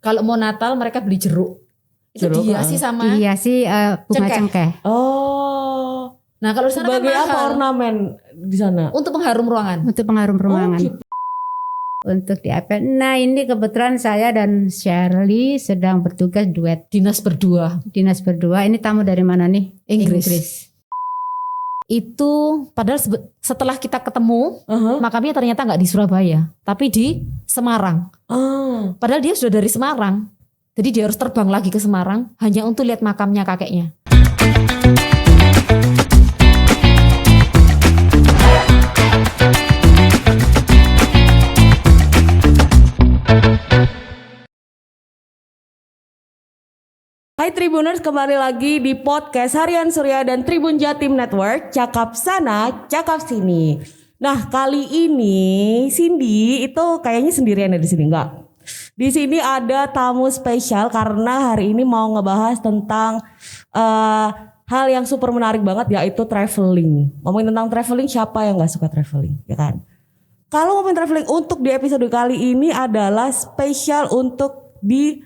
Kalau mau Natal mereka beli jeruk. Itu dihiasi sama dihiasi bunga cengkeh. Oh. Nah, kalau di sana sebagai kan apa mahal. ornamen di sana? Untuk pengharum ruangan. Untuk pengharum ruangan. gitu. Untuk di apa? Nah, ini kebetulan saya dan Shirley sedang bertugas duet Dinas berdua. Ini tamu dari mana nih? Inggris. Itu padahal setelah kita ketemu, makamnya ternyata nggak di Surabaya, tapi di Semarang. Padahal dia sudah dari Semarang. Jadi dia harus terbang lagi ke Semarang hanya untuk lihat makamnya kakeknya. Hai Tribuners, kembali lagi di podcast Harian Surya dan Tribun Jatim Network. Cakap sana, cakap sini. Nah, kali ini Cindy itu kayaknya sendirian di sini, enggak? Di sini ada tamu spesial karena hari ini mau ngebahas tentang hal yang super menarik banget, yaitu traveling. Ngomongin tentang traveling, siapa yang nggak suka traveling, ya kan? Kalau ngomongin traveling untuk di episode kali ini adalah spesial untuk di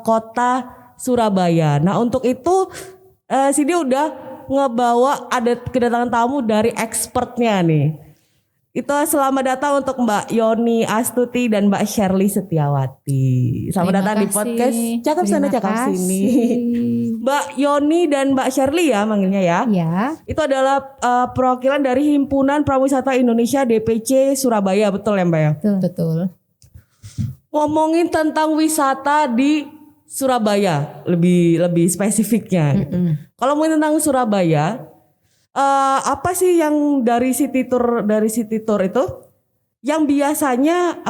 kota Surabaya. Nah, untuk itu Cindy udah ngebawa ada kedatangan tamu dari expertnya nih. Itu selamat datang untuk Mbak Yoni Astuti dan Mbak Shirley Setiawati. Selamat datang di podcast Cakap Sana Cakap Sini. Mbak Yoni dan Mbak Shirley ya manggilnya ya. Ya. Itu adalah perwakilan dari Himpunan Prawisata Indonesia DPC Surabaya, betul ya Mbak ya? Betul. Ngomongin tentang wisata di Surabaya lebih spesifiknya. Gitu. Kalau ngomongin tentang Surabaya, apa sih yang dari city tour itu yang biasanya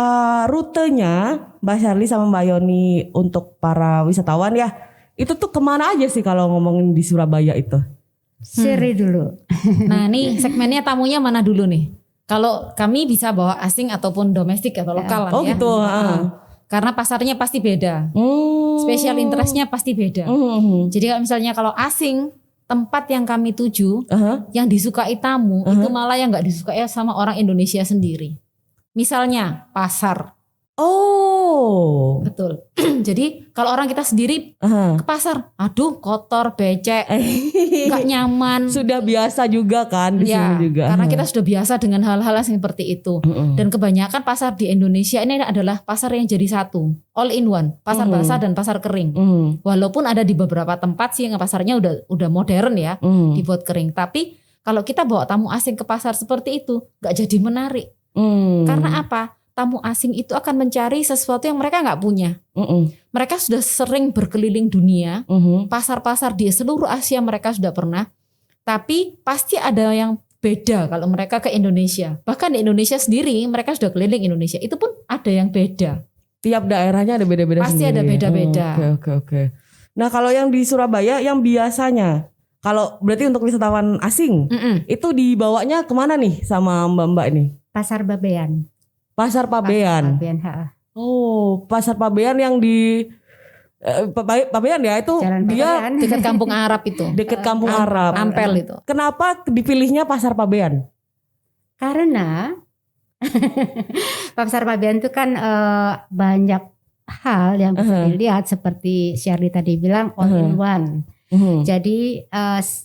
rutenya Mbak Shirley sama Mbak Yoni untuk para wisatawan ya, itu tuh kemana aja sih kalau ngomongin di Surabaya itu? Siri dulu. Nah, nih segmennya tamunya mana dulu nih? Kalau kami bisa bawa asing ataupun domestik atau lokal lah ya. Oh gitu. Karena pasarnya pasti beda. Special interestnya pasti beda. Jadi kalau misalnya kalau asing, tempat yang kami tuju, yang disukai tamu, itu malah yang gak disukai sama orang Indonesia sendiri. Misalnya pasar. Oh. Betul. Jadi kalau orang kita sendiri ke pasar, aduh kotor, becek, gak nyaman. Sudah biasa juga kan di sini juga. Karena kita sudah biasa dengan hal-hal seperti itu. Dan kebanyakan pasar di Indonesia ini adalah pasar yang jadi satu, all in one, pasar basah dan pasar kering. Walaupun ada di beberapa tempat sih yang pasarnya udah modern ya, dibuat kering. Tapi kalau kita bawa tamu asing ke pasar seperti itu, gak jadi menarik. Karena apa? Tamu asing itu akan mencari sesuatu yang mereka nggak punya. Mereka sudah sering berkeliling dunia, pasar-pasar di seluruh Asia mereka sudah pernah. Tapi pasti ada yang beda kalau mereka ke Indonesia. Bahkan di Indonesia sendiri mereka sudah keliling Indonesia, itu pun ada yang beda. Tiap daerahnya ada beda-beda pasti sendiri. Pasti ada beda-beda. Oke. Nah kalau yang di Surabaya yang biasanya, kalau berarti untuk wisatawan asing, itu dibawanya kemana nih sama mbak-mbak ini? Pasar Babean. Pasar Pabean. Oh, Pasar Pabean yang di Pabean ya itu Jalan dia Pabean. Dekat Kampung Arab itu. Dekat Kampung Arab. Ampel itu. Kenapa dipilihnya Pasar Pabean? Karena Pasar Pabean itu kan banyak hal yang bisa dilihat seperti Shirley tadi bilang all in one. Jadi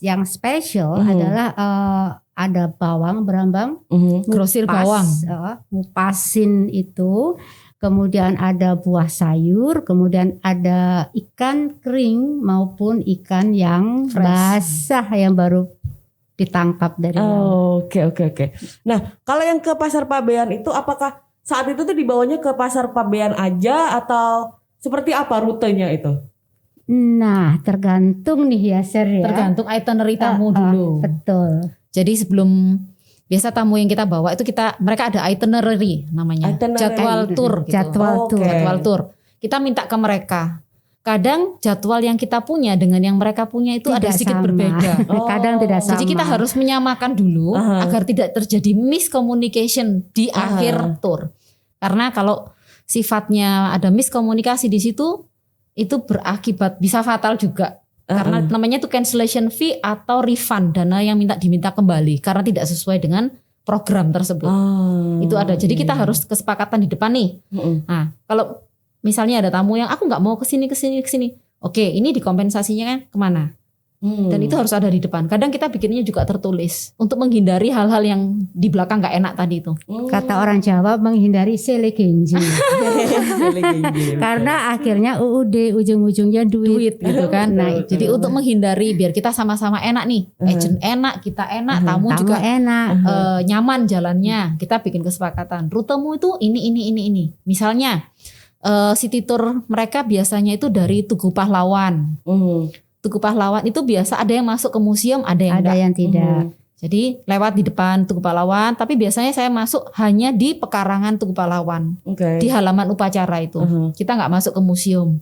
yang spesial adalah ada bawang berambang, grosir bawang, ngupasin itu, kemudian ada buah sayur, kemudian ada ikan kering maupun ikan yang basah yang baru ditangkap dari laut. Oke. Nah, kalau yang ke Pasar Pabean itu apakah saat itu tuh dibawanya ke Pasar Pabean aja atau seperti apa rutenya itu? Nah, tergantung nih ya, Sir ya. Tergantung itinerary tamu dulu. Betul. Jadi sebelum biasa tamu yang kita bawa itu mereka ada itinerary namanya, jadwal tour gitu. Jadwal tour. Kita minta ke mereka. Kadang jadwal yang kita punya dengan yang mereka punya itu tidak ada sedikit sama. berbeda. Kadang tidak sama. Jadi kita harus menyamakan dulu agar tidak terjadi miscommunication di akhir tour. Karena kalau sifatnya ada miskomunikasi di situ, itu berakibat bisa fatal juga. Karena namanya itu cancellation fee atau refund, dana yang diminta kembali karena tidak sesuai dengan program tersebut. Itu ada. Jadi kita harus kesepakatan di depan nih. Nah, kalau misalnya ada tamu yang aku nggak mau kesini. Oke, ini dikompensasinya kan kemana? Dan itu harus ada di depan. Kadang kita bikinnya juga tertulis untuk menghindari hal-hal yang di belakang nggak enak tadi itu. Kata orang Jawa menghindari selegenji. Karena akhirnya UUD ujung-ujungnya duit gitu kan. Nah, jadi untuk menghindari biar kita sama-sama enak nih, agent enak, kita enak, tamu juga enak, nyaman jalannya. Kita bikin kesepakatan. Rutemu itu ini. Misalnya city tour mereka biasanya itu dari Tugu Pahlawan. Tugu Pahlawan itu biasa ada yang masuk ke museum, ada yang tidak. Jadi lewat di depan Tugu Pahlawan, tapi biasanya saya masuk hanya di pekarangan Tugu Pahlawan, di halaman upacara itu. Kita nggak masuk ke museum.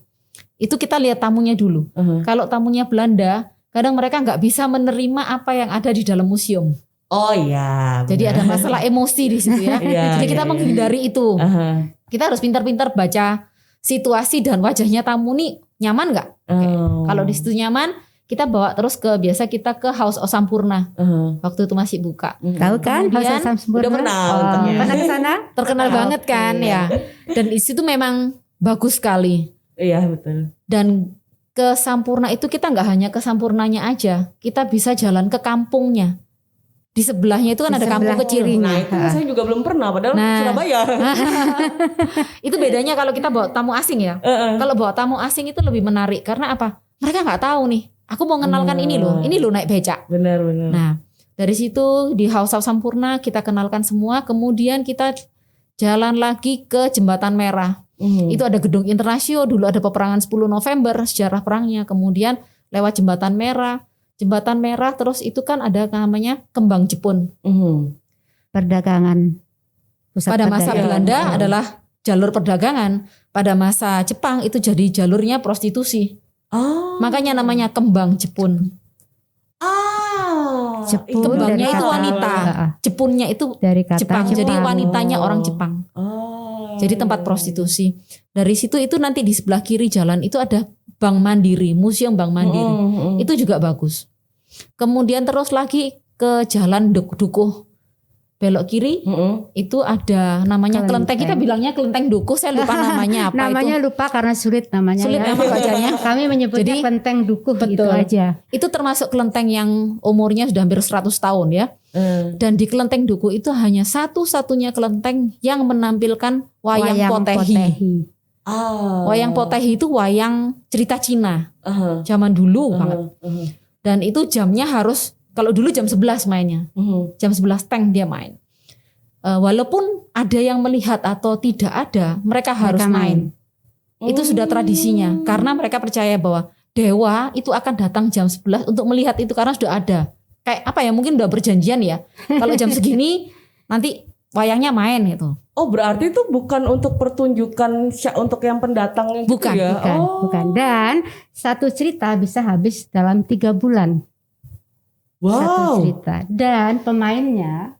Itu kita lihat tamunya dulu. Kalau tamunya Belanda, kadang mereka nggak bisa menerima apa yang ada di dalam museum. Oh iya. Jadi ada masalah emosi di situ ya. Jadi kita menghindari itu. Kita harus pintar-pintar baca situasi dan wajahnya tamu nih nyaman nggak? Kalau di situ nyaman, kita bawa terus biasa kita ke House of Sampurna. Waktu itu masih buka. Tahu kan House of Sampurna? Udah pernah. Pernah ke sana? Terkenal banget kan ya. Dan di situ memang bagus sekali. Iya betul. Dan ke Sampurna itu kita nggak hanya ke Sampurnanya aja, kita bisa jalan ke kampungnya. Di sebelahnya itu kan ada kampung kecil. Nah itu saya juga belum pernah, padahal Surabaya. Itu bedanya kalau kita bawa tamu asing ya. Kalau bawa tamu asing itu lebih menarik karena apa? Mereka nggak tahu nih. Aku mau kenalkan ini loh naik becak. Benar. Nah dari situ di House of Sampurna kita kenalkan semua. Kemudian kita jalan lagi ke Jembatan Merah. Itu ada gedung Internasio. Dulu ada peperangan 10 November sejarah perangnya. Kemudian lewat Jembatan Merah. Terus itu kan ada namanya Kembang Jepun. Perdagangan. Pada masa Belanda adalah jalur perdagangan. Pada masa Jepang itu jadi jalurnya prostitusi. Makanya namanya Kembang Jepun. Jepun Kembangnya itu wanita, Jepunnya itu dari kata Jepang. Jadi wanitanya orang Jepang. Jadi tempat prostitusi. Dari situ itu nanti di sebelah kiri jalan itu ada Bank Mandiri, Museum Bank Mandiri. Itu juga bagus. Kemudian terus lagi ke Jalan Dukuh. Belok kiri itu ada namanya kelenteng. Kita bilangnya kelenteng Dukuh. Saya lupa namanya apa namanya itu. Lupa karena sulit namanya. Sulit nama bacanya. Kami menyebutnya kelenteng Dukuh itu aja. Itu termasuk kelenteng yang umurnya sudah hampir 100 tahun ya. Dan di kelenteng Dukuh itu hanya satu-satunya kelenteng yang menampilkan wayang potehi. Wayang potehi itu wayang cerita Cina. Zaman dulu banget. Dan itu jamnya harus, kalau dulu jam 11 mainnya. Jam 11 teng dia main. Walaupun ada yang melihat atau tidak ada, mereka harus main. Itu sudah tradisinya. Karena mereka percaya bahwa dewa itu akan datang jam 11 untuk melihat itu karena sudah ada. Kayak apa ya, mungkin udah berjanjian ya. Kalau jam segini nanti wayangnya main gitu. Oh berarti itu bukan untuk pertunjukan untuk yang pendatang gitu bukan, ya? Bukan. Dan satu cerita bisa habis dalam 3 bulan. Satu cerita. Dan pemainnya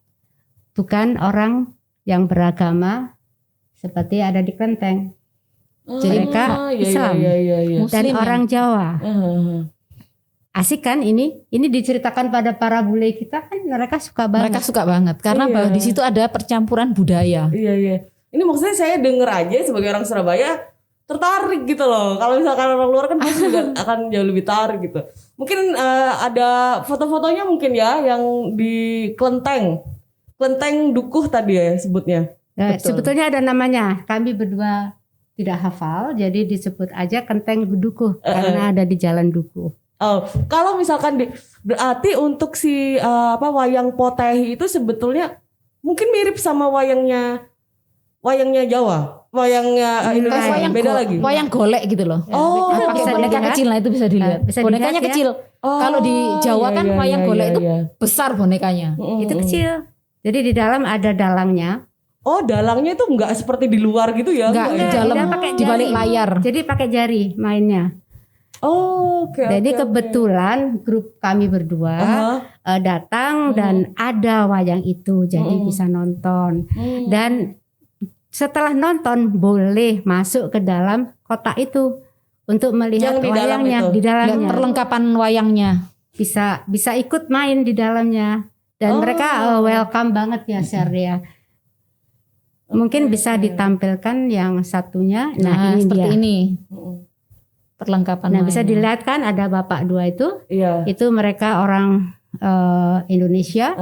bukan orang yang beragama seperti ada di kelenteng. Jadi mereka Islam dan orang Jawa. Asik kan ini diceritakan pada para bule kita kan mereka suka banget. Mereka suka banget karena bahwa di situ ada percampuran budaya. Iya. Ini maksudnya saya denger aja sebagai orang Surabaya tertarik gitu loh. Kalau misalkan orang luar kan pasti juga akan jauh lebih tarik gitu. Mungkin ada foto-fotonya mungkin ya yang di kelenteng Dukuh tadi ya sebutnya. Sebetulnya ada namanya. Kami berdua tidak hafal, jadi disebut aja kelenteng Dukuh karena ada di Jalan Dukuh. Oh, kalau misalkan berarti untuk si wayang potehi itu sebetulnya mungkin mirip sama wayangnya Jawa, wayangnya Indonesia beda lagi. Wayang golek gitu loh. Pakai boneka kecil lah itu bisa dilihat. Bonekanya kecil. Kalau di Jawa kan wayang golek itu besar bonekanya. Itu kecil. Jadi di dalam ada dalangnya. Oh, dalangnya itu enggak seperti di luar gitu ya? Enggak, di dalam di balik layar. Jadi pakai jari mainnya. Oke. Jadi kebetulan grup kami berdua datang dan ada wayang itu, jadi bisa nonton. Dan setelah nonton boleh masuk ke dalam kotak itu untuk melihat wayangnya di dalamnya. Perlengkapan wayangnya. Bisa ikut main di dalamnya. Dan mereka welcome banget ya, share ya. Mungkin bisa ditampilkan yang satunya. Nah, ini seperti dia. ini. Perlengkapan. Nah, bisa dilihat kan ada bapak dua itu. Iya. Itu mereka orang Indonesia,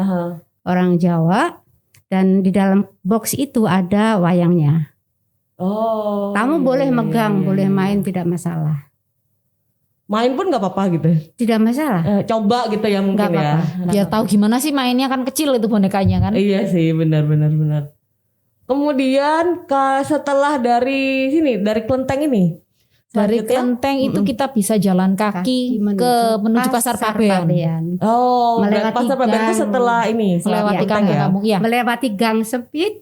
orang Jawa, dan di dalam box itu ada wayangnya. Oh. Kamu boleh megang, boleh main, tidak masalah. Main pun nggak apa-apa gitu. Tidak masalah. Coba gitu ya mungkin Nggak ya. apa-apa. Biar tahu gimana sih mainnya, kan kecil itu bonekanya kan. Iya sih, benar. Kemudian setelah dari sini, dari kelenteng ini. Dari selanjutnya, kelenteng itu kita bisa jalan kaki menuju pasar Pabean. Oh, Melewati pasar Pabean itu gang. setelah ini, setelah Melewati kelenteng ya. kampung-kampung ya. Melewati gang sempit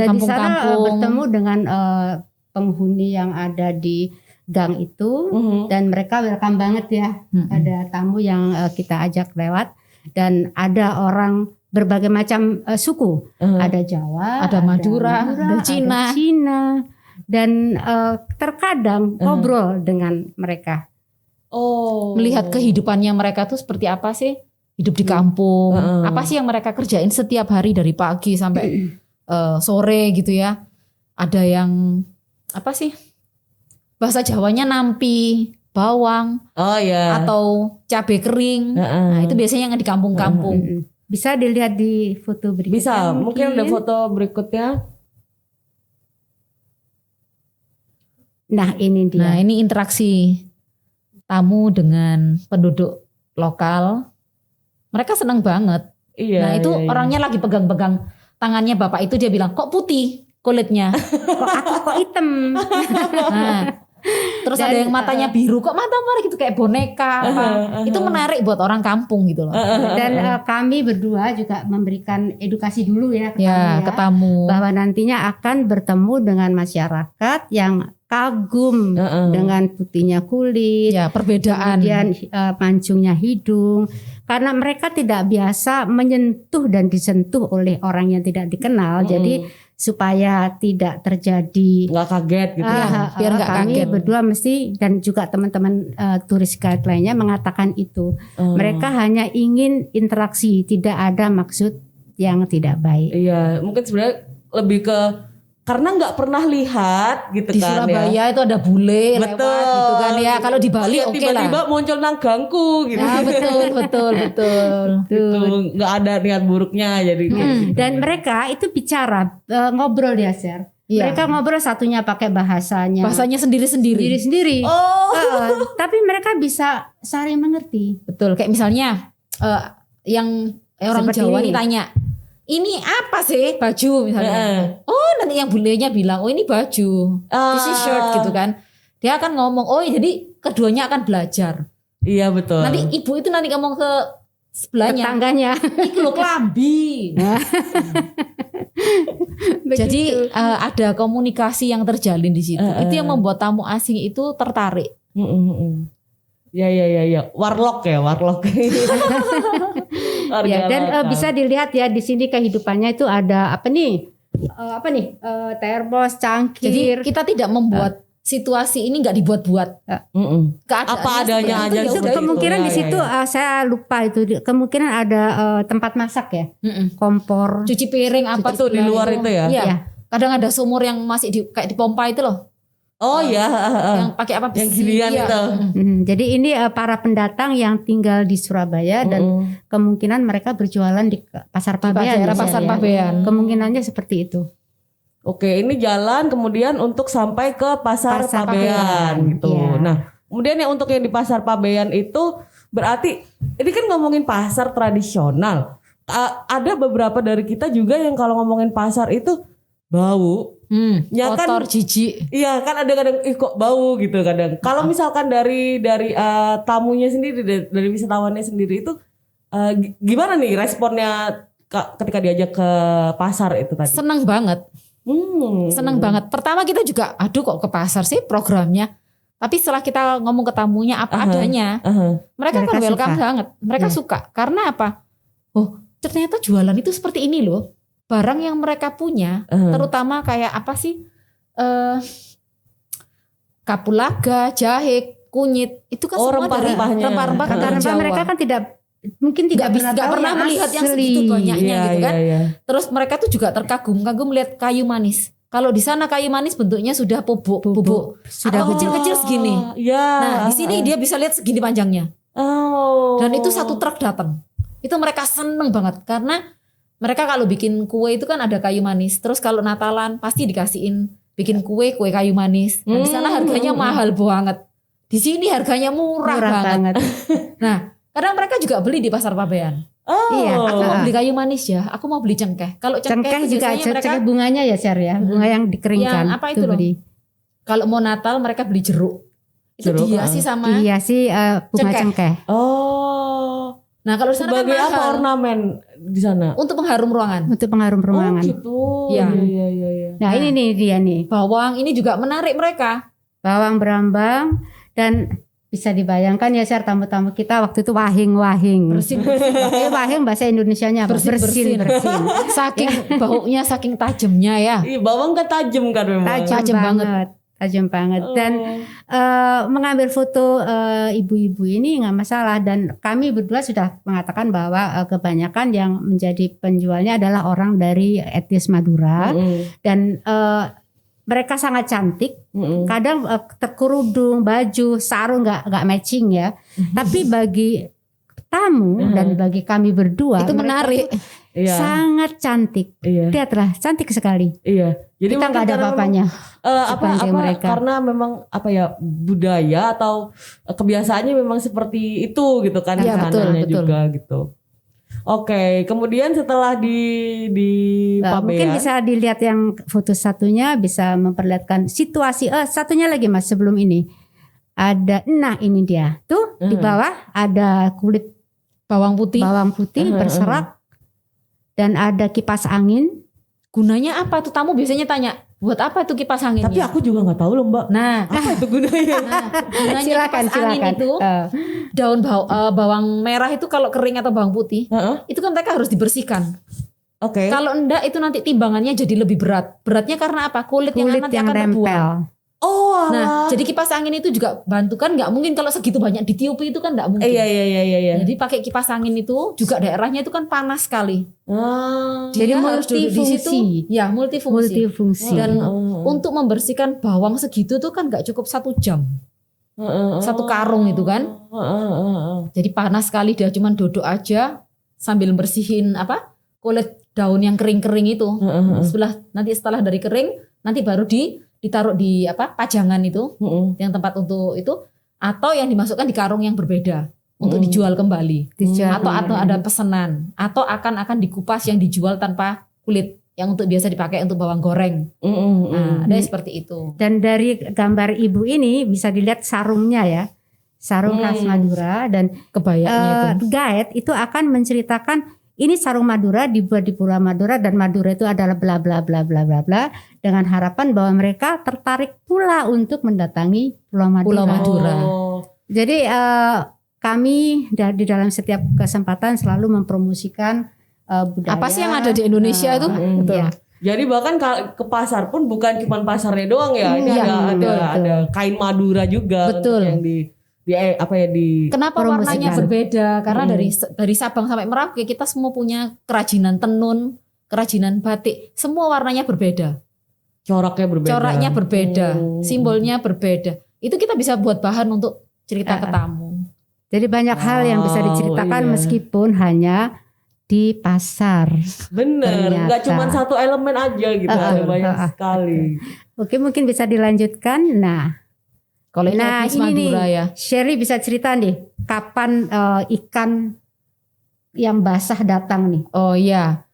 dan di sana Kampung-kampung. bertemu dengan penghuni yang ada di gang itu dan mereka welcome banget ya. Ada tamu yang kita ajak lewat dan ada orang berbagai macam suku. Ada Jawa, Ada Madura, ada Cina. Dan terkadang ngobrol dengan mereka. Oh. Melihat kehidupannya mereka tuh seperti apa sih? Hidup di kampung. Apa sih yang mereka kerjain setiap hari dari pagi sampai sore gitu ya. Ada yang apa sih? Bahasa Jawanya nampi, bawang. Oh ya. Atau cabai kering. Nah, itu biasanya yang di kampung-kampung. Bisa dilihat di foto berikutnya. Bisa, mungkin ada foto berikutnya. Nah, ini dia. Nah, ini interaksi tamu dengan penduduk lokal. Mereka senang banget. Iya. Nah, itu orangnya lagi pegang-pegang tangannya bapak itu, dia bilang, "Kok putih kulitnya?" kok hitam. Nah, terus ada yang matanya biru, kok mata merah gitu kayak boneka apa. Itu menarik buat orang kampung gitu loh. Dan kami berdua juga memberikan edukasi dulu ya ke tamu bahwa nantinya akan bertemu dengan masyarakat yang kagum dengan putihnya kulit, perbedaan, kemudian mancungnya hidung, karena mereka tidak biasa menyentuh dan disentuh oleh orang yang tidak dikenal, jadi supaya tidak terjadi nggak kaget gitu ya, biar nggak kami kaget. Berdua mesti dan juga teman-teman turis guide lainnya mengatakan itu, mereka hanya ingin interaksi, tidak ada maksud yang tidak baik. Iya, mungkin sebenarnya lebih ke karena nggak pernah lihat gitu di kan Surabaya ya. itu ada bule Betul. lewat gitu kan ya. Kalau di Bali ya, oke lah. tiba-tiba muncul nang gangku gitu. Nah, betul. Gitu, nggak ada niat buruknya jadi. Gitu. Dan mereka itu bicara ngobrol ya, Ser. Iya. Mereka ngobrol satunya pakai bahasanya sendiri-sendiri. Oh. Tapi mereka bisa saling mengerti. Betul. Kayak misalnya yang orang Seperti Jawa ini. nih tanya, "Ini apa sih?" Baju misalnya. Oh, nanti yang bulenya bilang, "Oh, ini baju. This is shirt," gitu kan. Dia akan ngomong, "Oh, jadi keduanya akan belajar." Iya betul. Nanti ibu itu nanti ngomong ke sebelahnya, Tetangganya. "Iki lho klambi." Jadi ada komunikasi yang terjalin di situ. Itu yang membuat tamu asing itu tertarik. Ya. Warlock. Ya, dan bisa dilihat ya di sini kehidupannya itu ada apa nih? Terbos, cangkir. Jadi kita tidak membuat situasi ini nggak dibuat-buat. Keadaannya apa adanya seperti aja. itu, Itu ya udah kemungkinan Ya, di situ saya lupa itu kemungkinan ada tempat masak ya, kompor. cuci piring apa tuh di luar itu ya? Iya. Ya. Kadang ada sumur yang masih kayak dipompa itu loh. Oh ya. Yang pakai apa? Yang besi. ginian Iya. itu. Jadi ini para pendatang yang tinggal di Surabaya dan kemungkinan mereka berjualan di pasar Pabean. daerah pasar Pabean. Kemungkinannya seperti itu. Oke, ini jalan kemudian untuk sampai ke pasar Pabean gitu. Iya. Nah, kemudian yang untuk yang di pasar Pabean itu berarti ini kan ngomongin pasar tradisional. Ada beberapa dari kita juga yang kalau ngomongin pasar itu bau. Ya kotor, kan, jijik. Iya kan ada kadang kok bau gitu kadang. Kalau misalkan dari tamunya sendiri dari wisatawannya sendiri itu gimana nih responnya ketika diajak ke pasar itu tadi? Senang banget. Senang banget. Pertama kita juga aduh kok ke pasar sih programnya. Tapi setelah kita ngomong ke tamunya apa adanya, mereka kan welcome banget. Mereka suka. Karena apa? Oh, ternyata jualan itu seperti ini loh. Barang yang mereka punya, terutama kayak apa sih? Kapulaga, jahe, kunyit, itu kan semua dari rempah-rempahnya. rempah-rempah Karena Jawa. mereka kan tidak mungkin tidak pernah melihat yang segitu banyaknya gitu kan. Terus mereka tuh juga terkagum-kagum melihat kayu manis. Kalau di sana kayu manis bentuknya sudah bubuk sudah kecil-kecil segini. Nah di sini dia bisa lihat segini panjangnya. Dan itu satu truk datang. Itu mereka seneng banget karena mereka kalau bikin kue itu kan ada kayu manis. Terus kalau Natalan pasti dikasihin bikin kue kayu manis. Nah di sana harganya mahal banget. Di sini harganya murah banget. Nah kadang mereka juga beli di pasar Pabean. Iya. Aku mau beli kayu manis ya. Aku mau beli cengkeh. Kalau cengkeh juga mereka bunganya ya Syar ya. Bunga yang dikeringkan. Yang apa itu loh? Kalau mau Natal mereka beli jeruk. Itu dihiasi sama bunga cengkeh. Nah kalau di sana sebagai kan apa ornamen di sana? Untuk pengharum ruangan. Untuk pengharum ruangan. Oh gitu. Iya. Nah ini nih dia nih. Bawang ini juga menarik mereka. Bawang berambang dan bisa dibayangkan ya Syar, tamu-tamu kita waktu itu wahing. Bersin. Wahing bahasa Indonesianya apa? Bersin. Saking baunya, saking tajamnya ya. Iya, bawang kan tajam kan memang. Tajam banget. Dan mengambil foto ibu-ibu ini nggak masalah. Dan kami berdua sudah mengatakan bahwa kebanyakan yang menjadi penjualnya adalah orang dari etnis Madura. Dan mereka sangat cantik. Kadang terkerudung, baju, sarung nggak matching ya. Tapi bagi tamu dan bagi kami berdua itu menarik. Sangat cantik. Lihatlah, cantik sekali. Jadi kita nggak ada apa-apanya. Mereka. Karena memang budaya atau kebiasaannya memang seperti itu gitu kan. Betul. juga gitu. Oke, kemudian setelah di Pabean, mungkin bisa dilihat yang foto satunya bisa memperlihatkan situasi. Satunya lagi Mas sebelum ini ada, nah ini dia tuh di bawah ada kulit bawang putih berserak dan ada kipas angin. Gunanya apa tuh? Tamu biasanya tanya, buat apa itu kipas angin? Tapi aku juga nggak tahu loh Mbak. Nah, apa itu gunanya? Gunanya silakan. Angin itu daun bawang merah itu kalau kering atau bawang putih, itu kan mereka harus dibersihkan. Oke. Kalau enggak itu nanti timbangannya jadi lebih berat. Beratnya karena apa? Kulit yang nanti akan terbuang. Nah, jadi kipas angin itu juga bantu kan, nggak mungkin kalau segitu banyak ditiupi itu kan nggak mungkin. Iya. Jadi pakai kipas angin itu juga daerahnya itu kan panas sekali. Jadi multifungsi. Ya, multifungsi. Dan untuk membersihkan bawang segitu tuh kan nggak cukup 1 jam. 1 karung itu kan. Jadi panas sekali, dia cuman duduk aja sambil bersihin kulit daun yang kering-kering itu. Setelah dari kering, nanti baru ditaruh di pajangan itu, yang tempat untuk itu, atau yang dimasukkan di karung yang berbeda untuk dijual kembali, atau ada pesanan, atau akan dikupas yang dijual tanpa kulit, yang untuk biasa dipakai untuk bawang goreng. Nah, ada seperti itu. Dan dari gambar ibu ini bisa dilihat sarungnya ya, sarung khas Madura, dan kebayanya guide itu akan menceritakan ini sarung Madura dibuat di Pulau Madura dan Madura itu adalah bla bla bla bla bla bla, dengan harapan bahwa mereka tertarik pula untuk mendatangi Pulau Madura. Jadi kami di dalam setiap kesempatan selalu mempromosikan budaya. Apa sih yang ada di Indonesia itu? Ya. Jadi bahkan ke pasar pun bukan cuma pasarnya doang ya. Ini ada kain Madura juga. Betul. Yang Kenapa warnanya berbeda? Karena dari Sabang sampai Merauke kita semua punya kerajinan tenun, kerajinan batik, semua warnanya berbeda. Coraknya berbeda, simbolnya berbeda. Itu kita bisa buat bahan untuk cerita ke tamu. Jadi banyak hal yang bisa diceritakan meskipun hanya di pasar. Bener, nggak cuma satu elemen aja gitu, ada banyak sekali. Oke, mungkin bisa dilanjutkan. Kalau ini Madura nih, ya. Sherry bisa cerita nih, kapan ikan yang basah datang nih? Oh iya,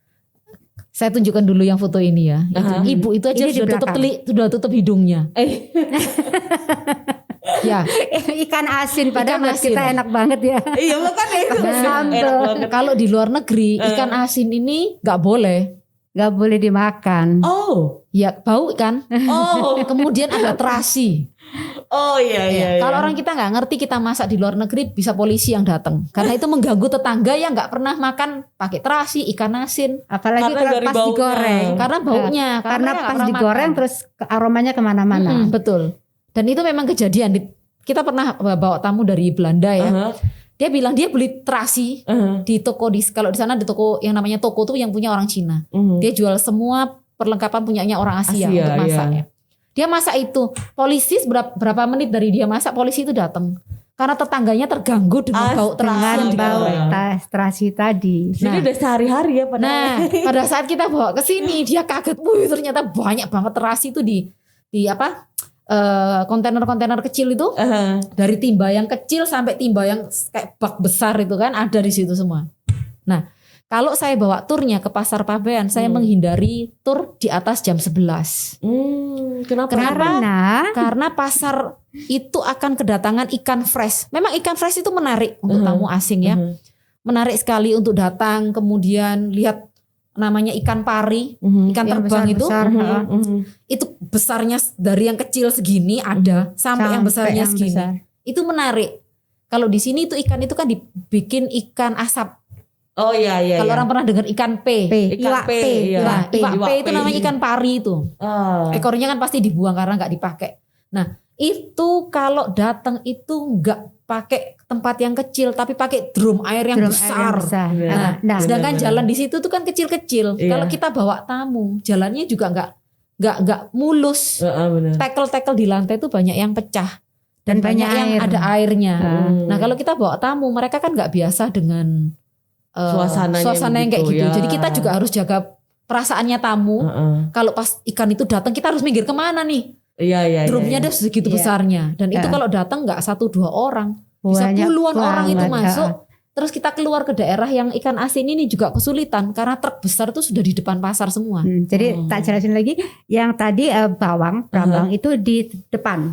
saya tunjukkan dulu yang foto ini ya. Ibu itu aja sudah tutup hidungnya. Ya, ikan asin padahal kita enak banget ya. Iya makanya itu. Kalau di luar negeri ikan asin ini nggak boleh dimakan. Ya bau kan. Kemudian ada terasi. Iya. Kalau orang kita nggak ngerti, kita masak di luar negeri bisa polisi yang datang karena itu mengganggu tetangga yang nggak pernah makan pakai terasi ikan asin. Apalagi kalau pas digoreng. Karena baunya. Karena pas digoreng terus aromanya kemana-mana. Betul. Dan itu memang kejadian. Kita pernah bawa tamu dari Belanda ya. Dia bilang dia beli terasi di toko kalau di sana ada toko yang namanya toko tuh yang punya orang Cina. Dia jual semua perlengkapan punyanya orang Asia untuk masak ya. Dia masak itu, polisi berapa menit dari dia masak polisi itu datang. Karena tetangganya terganggu dengan bau terasi tadi. Jadi udah sehari-hari ya Nah, pada saat kita bawa ke sini dia kaget, ternyata banyak banget terasi itu di kontainer-kontainer kecil itu. Dari timba yang kecil sampai timba yang kayak bak besar itu kan ada di situ semua. Nah, kalau saya bawa turnya ke Pasar Pabean, saya menghindari tur di atas jam 11. Kenapa? Karena pasar itu akan kedatangan ikan fresh. Memang ikan fresh itu menarik untuk tamu asing ya. Menarik sekali untuk datang, kemudian lihat namanya ikan pari, ikan terbang besar, itu besarnya dari yang kecil segini ada sampai yang besarnya segini. Besar. Itu menarik. Kalau di sini itu ikan itu kan dibikin ikan asap. Oh iya. Kalau orang pernah dengar ikan P. Ikan P. Iwak P itu namanya ikan pari itu. Ekornya kan pasti dibuang karena nggak dipakai. Nah, itu kalau datang itu nggak pakai tempat yang kecil tapi pakai drum air yang besar. Nah, sedangkan jalan di situ tuh kan kecil-kecil. Kalau kita bawa tamu, jalannya juga nggak mulus. Tackle-tackle di lantai itu banyak yang pecah dan banyak yang ada airnya. Nah, kalau kita bawa tamu, mereka kan nggak biasa dengan suasana yang kayak gitu. Jadi kita juga harus jaga perasaannya tamu. Kalau pas ikan itu datang kita harus minggir kemana nih? Drumnya ada segitu besarnya. Dan itu kalau datang nggak 1-2 orang, bisa puluhan orang itu masuk. Terus kita keluar ke daerah yang ikan asin ini juga kesulitan karena truk besar itu sudah di depan pasar semua. Jadi tak jelasin lagi, yang tadi bawang itu di depan.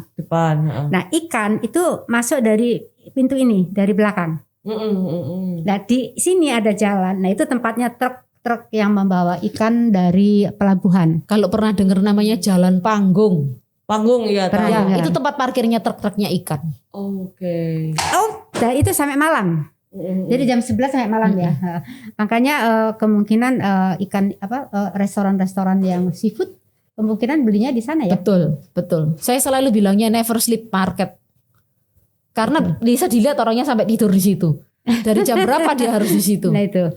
Nah, ikan itu masuk dari pintu ini, dari belakang. Nah, di sini ada jalan. Nah, itu tempatnya truk yang membawa ikan dari pelabuhan. Kalau pernah dengar namanya Jalan Panggung. Ya, itu tempat parkirnya truk-truknya ikan. Oke. Nah, itu sampai malam. Jadi jam 11 sampai malam ya. Makanya kemungkinan ikan restoran-restoran yang seafood kemungkinan belinya di sana ya. Betul. Saya selalu bilangnya never sleep market. Karena bisa dilihat orangnya sampai tidur di situ. Dari jam berapa dia harus di situ. Nah itu.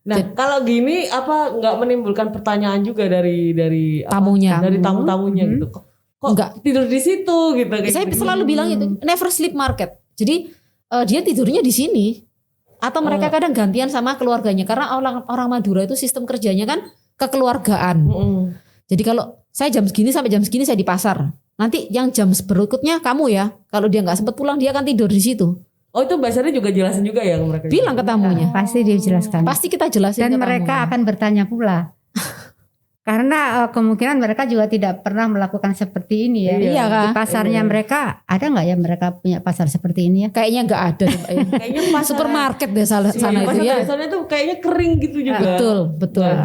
Nah, kalau gini apa nggak menimbulkan pertanyaan juga dari tamunya, dari tamu-tamunya gitu. Kok nggak tidur di situ gitu? Saya selalu bilang itu never sleep market. Jadi dia tidurnya di sini. Atau mereka kadang gantian sama keluarganya. Karena orang Madura itu sistem kerjanya kan kekeluargaan. Jadi kalau saya jam segini sampai jam segini saya di pasar. Nanti yang jam berikutnya kamu ya. Kalau dia nggak sempat pulang dia akan tidur di situ. Oh, itu bahasanya juga jelasin juga ya mereka. Bilang ke tamunya. Pasti dijelaskan. Pasti kita jelasin. Dan mereka akan bertanya pula. Karena kemungkinan mereka juga tidak pernah melakukan seperti ini ya. Iya kan? Di pasarnya mereka ada nggak ya mereka punya pasar seperti ini ya? Kayaknya nggak ada. Kayaknya supermarket deh sana itu ya. Pasar itu kayaknya kering gitu juga. Betul.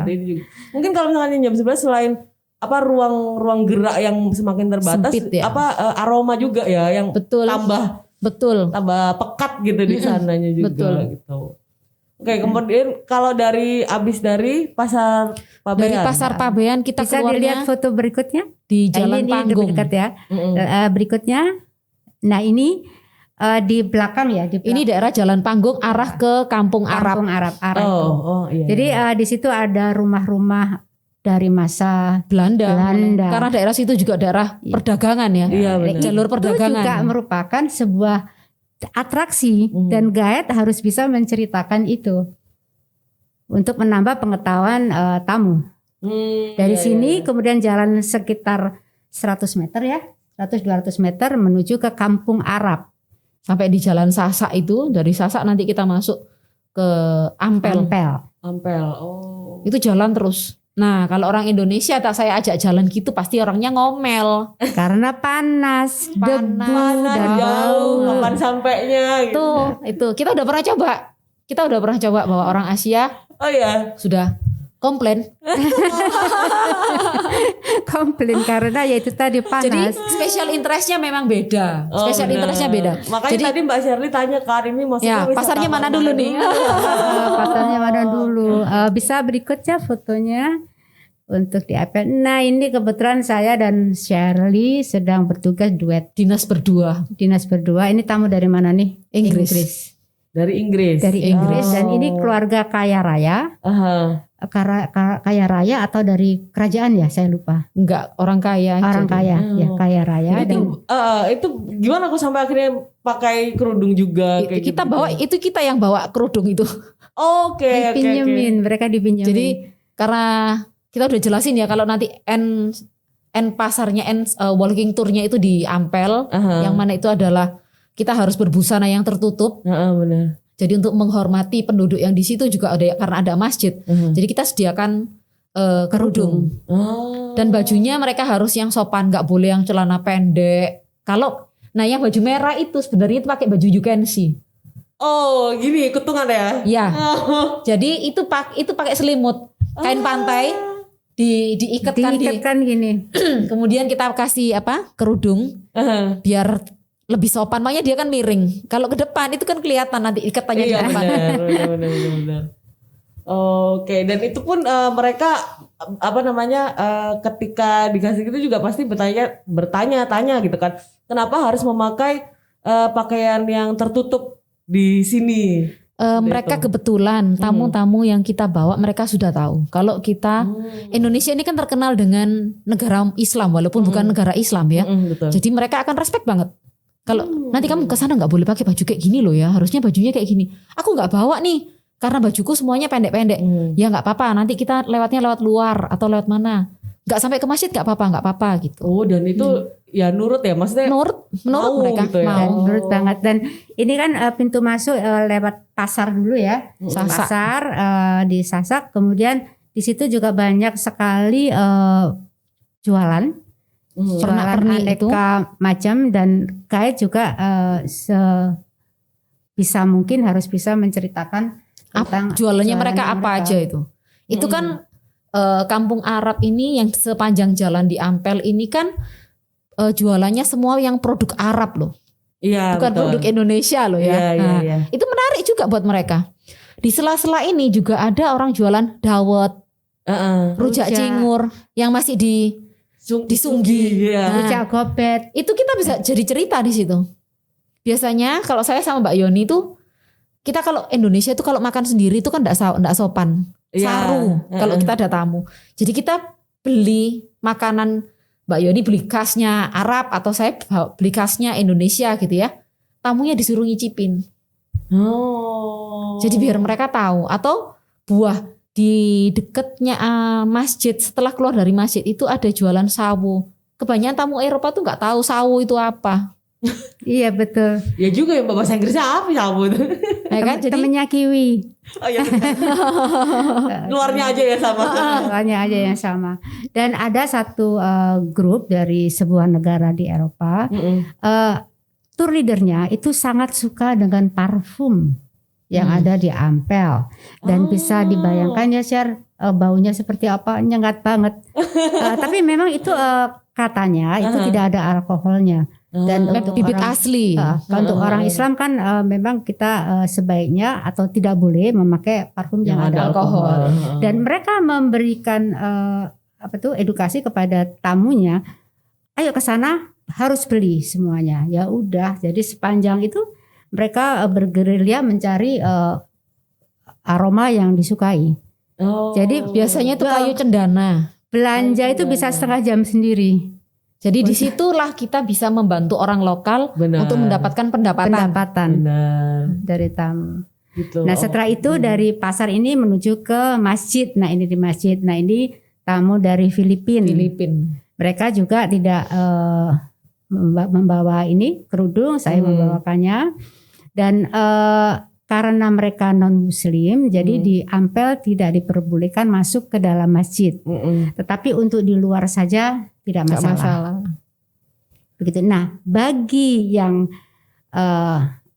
Mungkin kalau misalnya jam 11 selain ruang gerak yang semakin terbatas, sempit, ya? Aroma juga ya yang tambah pekat gitu di sananya juga gitu. Oke, kemudian kalau dari Pasar Pabean. Dari Pasar Pabean kita bisa dilihat foto berikutnya di Jalan Panggung. Dekat ya. Berikutnya, nah ini di belakang ya. Ini daerah Jalan Panggung arah ke Kampung Arab. Iya. Jadi di situ ada rumah-rumah dari masa Belanda. Karena daerah situ juga daerah perdagangan ya. Iya, benar. Jalur perdagangan. Itu juga merupakan sebuah atraksi dan guide harus bisa menceritakan itu untuk menambah pengetahuan tamu. Dari sini kemudian jalan sekitar 100 meter ya, 100-200 meter menuju ke Kampung Arab. Sampai di Jalan Sasak itu, dari Sasak nanti kita masuk ke Ampel. Oh. Itu jalan terus. Nah, kalau orang Indonesia saya ajak jalan gitu pasti orangnya ngomel. Karena panas, debu dan jauh. Kapan sampainya gitu. Itu kita udah pernah coba. Kita udah pernah coba bawa orang Asia. Oh iya. Sudah komplain. Komplain karena ya itu tadi panas. Jadi special interestnya memang beda. Special interestnya beda. Makanya jadi, tadi Mbak Shirley tanya ke ini maksudnya pasarnya mana dulu nih? Pasarnya mana dulu? Bisa berikutnya fotonya untuk di Apple. Nah ini kebetulan saya dan Shirley sedang bertugas duet. Dinas berdua. Ini tamu dari mana nih? Inggris. Dari Inggris. Dan ini keluarga kaya raya. Kaya raya atau dari kerajaan ya, saya lupa. Enggak, orang kaya. Orang kaya, ya kaya raya. Itu gimana aku sampai akhirnya pakai kerudung juga kayak kita gitu. Bawa itu kita yang bawa kerudung itu. Oke. Mereka dipinjemin. Jadi karena kita udah jelasin ya kalau nanti end pasarnya walking tournya itu di Ampel, yang mana itu adalah kita harus berbusana yang tertutup. Benar. Jadi untuk menghormati penduduk yang di situ juga ada karena ada masjid. Jadi kita sediakan kerudung. Dan bajunya mereka harus yang sopan, nggak boleh yang celana pendek. Yang baju merah itu sebenarnya itu pakai baju you can see. Oh, gini kutungan ya? Ya. Jadi itu pakai selimut, kain pantai diikatkan gini. Kemudian kita kasih kerudung biar lebih sopan, makanya dia kan miring. Kalau ke depan itu kan kelihatan nanti ikatannya di depan. Benar. Oke, dan itu pun mereka ketika dikasih gitu juga pasti bertanya-tanya gitu kan. Kenapa harus memakai pakaian yang tertutup di sini? Mereka kebetulan tamu-tamu yang kita bawa mereka sudah tahu. Kalau kita Indonesia ini kan terkenal dengan negara Islam walaupun bukan negara Islam ya. Betul. Jadi mereka akan respect banget. Kalau nanti kamu ke sana nggak boleh pakai baju kayak gini loh ya, harusnya bajunya kayak gini. Aku nggak bawa nih karena bajuku semuanya pendek-pendek. Ya nggak apa-apa, nanti kita lewatnya lewat luar atau lewat mana. Nggak sampai ke masjid nggak apa-apa gitu. Oh, dan itu ya nurut ya, maksudnya menurut mereka gitu ya? Dan nurut banget. Dan ini kan pintu masuk lewat pasar dulu ya. Pasar di Sasak, kemudian di situ juga banyak sekali jualan. Jualan aneka macam, dan guide juga bisa mungkin harus bisa menceritakan tentang jualannya mereka apa aja itu. Itu kan kampung Arab ini yang sepanjang jalan di Ampel ini kan jualannya semua yang produk Arab loh. Iya, bukan betul. Produk Indonesia loh ya. Iya. Itu menarik juga buat mereka. Di sela-sela ini juga ada orang jualan dawet, rujak cingur yang masih disunggi, rujak gobet. Itu kita bisa jadi cerita di situ. Biasanya kalau saya sama Mbak Yoni itu, kita kalau Indonesia itu kalau makan sendiri itu kan enggak sopan. Saru kalau kita ada tamu. Jadi kita beli makanan, Mbak Yoni beli khasnya Arab atau saya beli khasnya Indonesia gitu ya. Tamunya disuruh ngicipin. Jadi biar mereka tahu. Atau buah di dekatnya masjid, setelah keluar dari masjid itu ada jualan sawo. Kebanyakan tamu Eropa tuh nggak tahu sawo itu apa. Iya betul. Ya juga ya, bahasa Inggrisnya apa sawo itu? Ya kan? Jadi temennya kiwi. Oh iya. Luarnya aja ya sama. Luarnya aja yang sama. Dan ada satu grup dari sebuah negara di Eropa. Tour leadernya itu sangat suka dengan parfum yang ada di Ampel, dan bisa dibayangkan ya Sher, baunya seperti apa, nyengat banget. Tapi memang itu katanya itu tidak ada alkoholnya. Dan untuk bibit orang, asli. Untuk orang Islam kan memang kita sebaiknya atau tidak boleh memakai parfum yang ada alkohol. Dan mereka memberikan edukasi kepada tamunya, ayo ke sana harus beli semuanya. Ya udah, jadi sepanjang itu mereka bergerilya mencari aroma yang disukai. Jadi biasanya itu kayu cendana. Belanja itu bisa setengah jam sendiri. Jadi disitulah kita bisa membantu orang lokal untuk mendapatkan pendapatan dari tamu. Gitu. Nah setelah itu dari pasar ini menuju ke masjid. Nah ini di masjid. Nah ini tamu dari Filipina. Mereka juga tidak membawa ini kerudung, saya membawakannya. Dan karena mereka non muslim, jadi di Ampel tidak diperbolehkan masuk ke dalam masjid. Tetapi untuk di luar saja tidak masalah. Begitu. Nah, bagi yang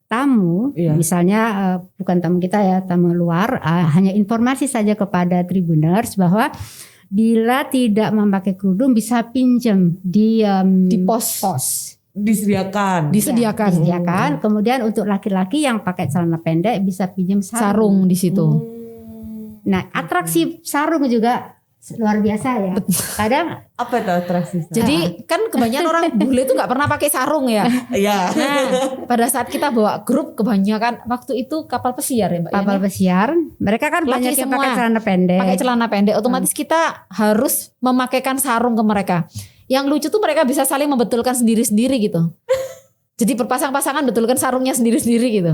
tamu, misalnya bukan tamu kita ya, tamu luar, hanya informasi saja kepada Tribuners bahwa bila tidak memakai kerudung bisa pinjam di pos. Disediakan. Kemudian untuk laki-laki yang pakai celana pendek bisa pinjam sarung di situ. Nah, atraksi sarung juga luar biasa ya. Kadang Apa itu atraksi? Jadi kan kebanyakan orang bule itu nggak pernah pakai sarung ya. Iya. Nah, pada saat kita bawa grup kebanyakan waktu itu kapal pesiar ya Mbak. kapal pesiar, mereka kan Laki banyak yang semua. pakai celana pendek. Pakai celana pendek, otomatis kita harus memakaikan sarung ke mereka. Yang lucu tuh mereka bisa saling membetulkan sendiri-sendiri gitu. Jadi berpasang-pasangan betulkan sarungnya sendiri-sendiri gitu.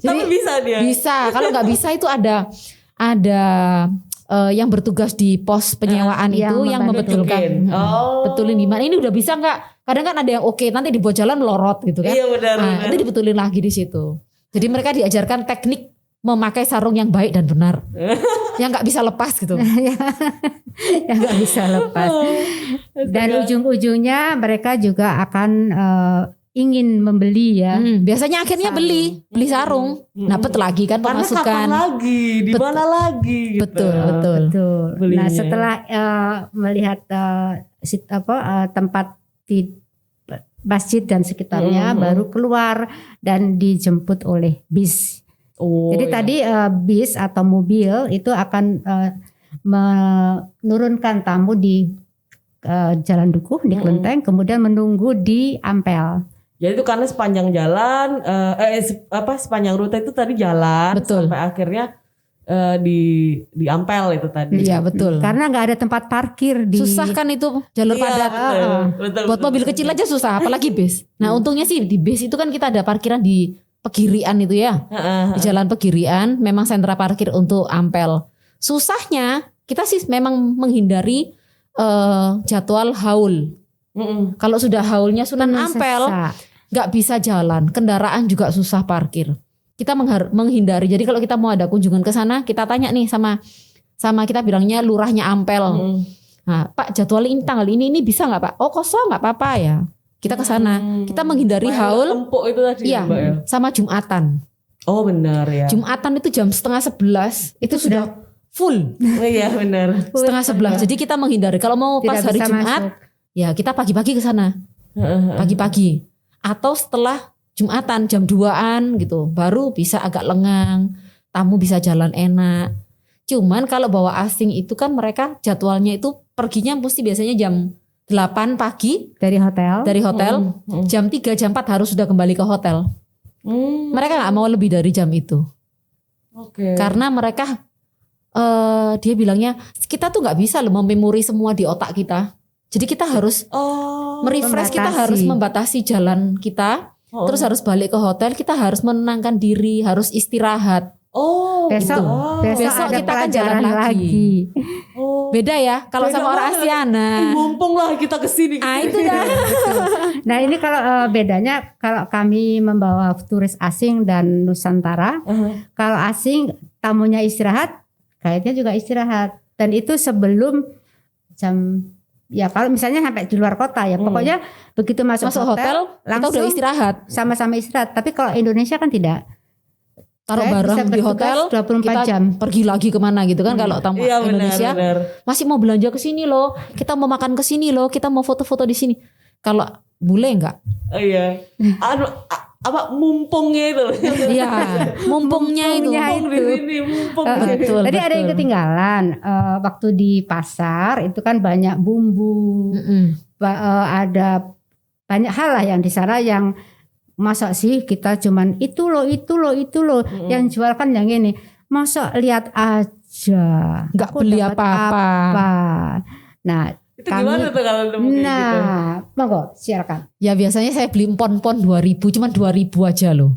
Jadi Tapi bisa dia. bisa. Kalau nggak bisa itu ada yang bertugas di pos penyewaan itu yang membetulkan. Oh. Betulin gimana? Ini udah bisa nggak? Kadang kan ada yang oke, nanti dibawa jalan melorot gitu kan. Iya benar. Nah, itu dibetulin lagi di situ. Jadi mereka diajarkan teknik memakai sarung yang baik dan benar, yang nggak bisa lepas gitu. Yang nggak bisa lepas. Dan ujung-ujungnya mereka juga akan ingin membeli ya. Biasanya akhirnya beli sarung, dapat lagi kan Karena pemasukan. kapan lagi, di mana lagi? Gitu. Betul. Betul. Belinya. Nah setelah melihat tempat di masjid dan sekitarnya, baru keluar dan dijemput oleh bis. Oh, Jadi iya. tadi bis atau mobil itu akan menurunkan tamu di Jalan Dukuh di Kelenteng, kemudian menunggu di Ampel. Jadi itu karena sepanjang jalan, sepanjang rute itu tadi jalan, Betul. sampai akhirnya di Ampel itu tadi. Iya betul. Karena nggak ada tempat parkir di. Susah kan itu jalur Iya, padat. betul, Buat mobil kecil aja susah, apalagi bis. Nah untungnya sih di bis itu kan kita ada parkiran di Pegirian itu ya. Di Jalan Pegirian memang sentra parkir untuk Ampel. Susahnya kita sih memang menghindari jadwal haul. Kalau sudah haulnya Sunan Ampel nggak bisa jalan, kendaraan juga susah parkir. Kita menghindari. Jadi kalau kita mau ada kunjungan ke sana, kita tanya nih sama kita bilangnya lurahnya Ampel. Nah, Pak jadwal ini tanggal ini bisa nggak Pak? Oh kosong nggak apa-apa ya. Kita ke sana. Kita menghindari haul. Empuk itu tadi Iya, Mbak ya. sama Jumatan. Oh benar ya. Jumatan itu jam 10:30 itu sudah full. Oh, iya benar. 10:30. Jadi kita menghindari. Kalau mau Tidak pas hari bisa Jumat, masuk. ya kita pagi-pagi ke sana. Pagi-pagi. Atau setelah Jumatan jam 2-an gitu. Baru bisa agak lengang. Tamu bisa jalan enak. Cuman kalau bawa asing itu kan mereka jadwalnya itu perginya mesti biasanya jam 8 pagi dari hotel. Jam 3 jam 4 harus sudah kembali ke hotel. Mereka nggak mau lebih dari jam itu. Oke. Karena mereka dia bilangnya kita tuh nggak bisa loh mememori semua di otak kita. Jadi kita harus merefresh, kita harus membatasi jalan kita. Terus harus balik ke hotel, kita harus menenangkan diri, harus istirahat. Besok Besok ada kita akan jalan pelajaran lagi. Beda ya kalau Beda sama orang banget. Asiana. Mumpung lah kita kesini. Itu dah. Nah ini kalau bedanya kalau kami membawa turis asing dan Nusantara, kalau asing tamunya istirahat, guide-nya juga istirahat. Dan itu sebelum jam, ya kalau misalnya sampai di luar kota ya, pokoknya begitu masuk hotel kita langsung udah istirahat. sama-sama istirahat. Tapi kalau Indonesia kan tidak. Taruh Saya barang bisa di bertugas hotel, 24 kita jam. pergi lagi kemana gitu kan. Kalau tamu Iya Indonesia benar. masih mau belanja ke sini loh, kita mau makan ke sini loh, kita mau foto-foto di sini. Kalau bule enggak? Oh iya. Mumpungnya itu. Iya, mumpungnya itu. Mumpung di sini, mumpung di sini. Betul, Tadi ada yang betul. ketinggalan waktu di pasar itu kan banyak bumbu, ada banyak hal lah yang di sana yang masa sih kita cuman itu loh yang jual kan yang ini. Masa lihat aja, Nggak aku beli dapat apa-apa. apa. Nah, Itu gimana tuh kalau kayak gitu? nah, monggo silakan. Ya biasanya saya beli empon-empon 2.000, cuman 2.000 aja loh.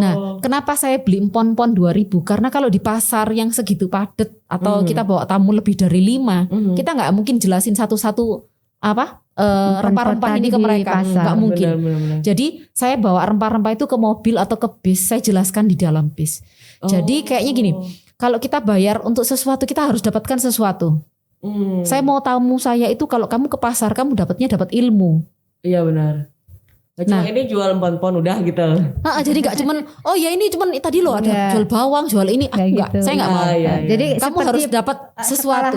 Nah, kenapa saya beli empon-empon 2.000? Karena kalau di pasar yang segitu padat atau kita bawa tamu lebih dari 5, kita nggak mungkin jelasin satu-satu rempah-rempah ini ke mereka, nggak mungkin. Benar. Jadi saya bawa rempah-rempah itu ke mobil atau ke bis, saya jelaskan di dalam bis. Jadi kayaknya gini, kalau kita bayar untuk sesuatu kita harus dapatkan sesuatu. Saya mau tamu saya itu kalau kamu ke pasar kamu dapat ilmu. Iya benar. Cuma ini jual empon-empon udah gitu. Jadi nggak cuman oh ya ini cuman tadi loh ada Iya. jual bawang jual ini enggak, gitu. saya nggak mau. Iya. Jadi Kamu seperti harus dapat sesuatu.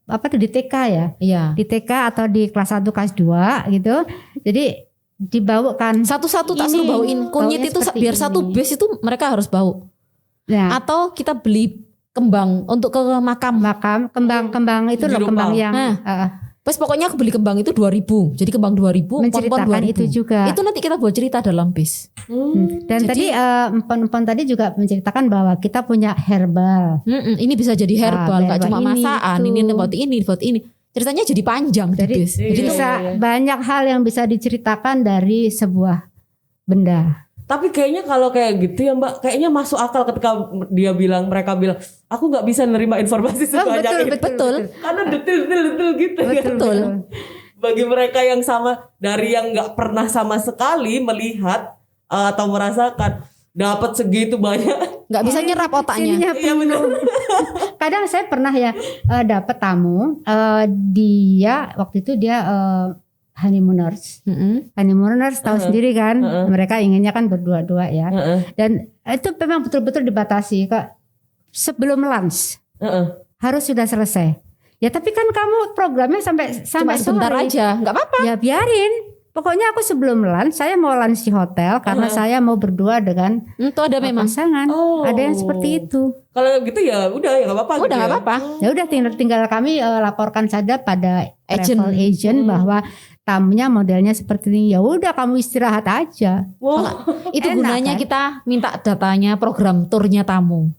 apa tuh di TK ya? Iya. Di TK atau di kelas 1 kelas 2 gitu. Jadi dibawakan Satu-satu tak Ini, suruh bauin kunyit baunya itu seperti biar satu ini. bis itu mereka harus bau. Nah, Atau kita beli kembang untuk ke makam. Kembang itu loh, kembang yang Pas pokoknya aku beli kembang itu 2.000. Jadi kembang 2.000, menceritakan 2.000. itu juga. Itu nanti kita buat cerita dalam bis. Dan tadi empon tadi juga menceritakan bahwa kita punya herbal. Ini bisa jadi herbal, nggak cuma ini, masakan. Ini buat ini. Ceritanya jadi panjang di bis. Jadi bisa banyak hal yang bisa diceritakan dari sebuah benda. Tapi kayaknya kalau kayak gitu ya Mbak, kayaknya masuk akal ketika mereka bilang, aku nggak bisa nerima informasi sebanyak itu. Betul. Karena detail gitu. Betul. Bagi mereka yang sama, dari yang nggak pernah sama sekali melihat atau merasakan, dapat segitu banyak, nggak bisa nyerap otaknya. Iya benar. Kadang saya pernah ya dapat tamu, dia waktu itu dia honeymooners. Honeymooners tahu sendiri kan, mereka inginnya kan berdua-dua ya. Dan itu memang betul-betul dibatasi kak. Sebelum lunch harus sudah selesai. Ya tapi kan kamu programnya sampai sebentar sore aja, nggak apa-apa. Ya biarin. Pokoknya aku sebelum lunch saya mau lunch di hotel karena saya mau berdua dengan itu ada memang pasangan. Ada yang seperti itu. Kalau gitu ya udah ya nggak apa-apa. Udah nggak apa-apa. Ya udah tinggal kami laporkan saja pada travel agent bahwa tamunya modelnya seperti ini. Ya udah kamu istirahat aja. Itu Enak, gunanya kan? kita minta datanya program turnya tamu.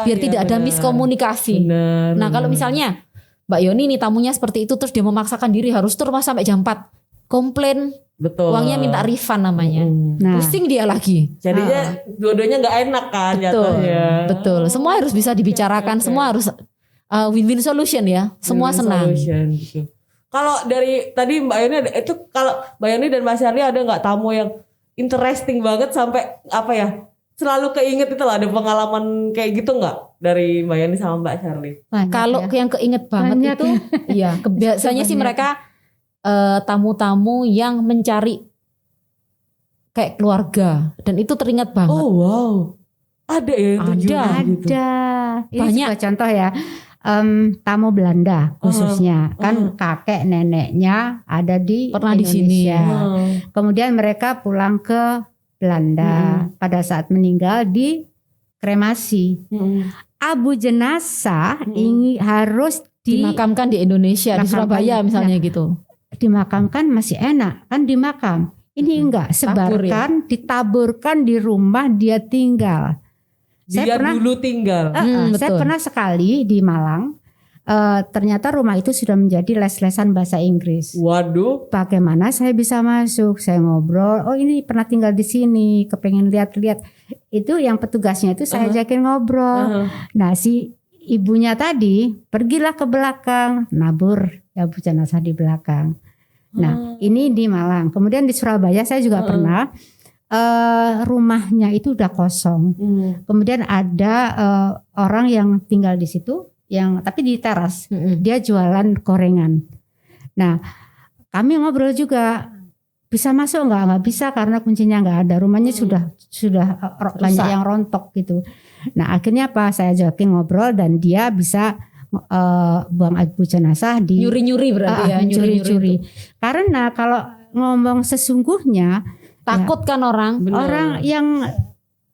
Biar tidak ada miskomunikasi. Nah kalau misalnya Mbak Yoni nih tamunya seperti itu terus dia memaksakan diri harus tur sampai jam 4. Komplain, betul. Uangnya minta refund namanya. Pusing dia lagi. Jadinya dua-duanya nggak enak kan jatuhnya. Betul. Semua harus bisa dibicarakan. Semua harus win-win solution ya. Semua senang. Kalau dari tadi Mbak Yoni itu, kalau Mbak Yoni dan Mas Charlie ada nggak tamu yang interesting banget sampai apa ya? Selalu keinget itu lah, ada pengalaman kayak gitu nggak dari Mbak Yoni sama Mbak Charlie? Kalau yang keinget banget itu, iya biasanya sih mereka tamu-tamu yang mencari kayak keluarga dan itu teringat banget. Oh wow, ada ya yang tujuan gitu. Ada. Ini Banyak sebuah contoh ya. Tamu Belanda khususnya kan kakek neneknya ada di pernah Indonesia. di sini. Kemudian mereka pulang ke Belanda pada saat meninggal di kremasi. Abu jenazah ini harus dimakamkan di Indonesia, di Surabaya misalnya gitu. Dimakamkan masih enak kan di makam. Ini enggak, sebarkan, ditaburkan di rumah dia tinggal. Dia dulu tinggal. Saya pernah sekali di Malang. Ternyata rumah itu sudah menjadi les-lesan bahasa Inggris. Waduh. Bagaimana saya bisa masuk? Saya ngobrol. Oh ini pernah tinggal di sini. Kepengen lihat-lihat. Itu yang petugasnya itu saya ajakin ngobrol. Nah si ibunya tadi pergilah ke belakang, nabur ya bu jenazah di belakang. Nah ini di Malang. Kemudian di Surabaya saya juga pernah. Rumahnya itu udah kosong. Kemudian ada orang yang tinggal di situ, yang tapi di teras. Dia jualan gorengan. Nah, kami ngobrol juga, bisa masuk nggak? Nggak bisa karena kuncinya nggak ada. Rumahnya sudah banyak yang rontok gitu. Nah, akhirnya apa? Saya ajakin ngobrol dan dia bisa buang abu jenazah di nyuri-nyuri berarti ya, nyuri-nyuri. Karena kalau ngomong sesungguhnya takut kan orang. Bener. Yang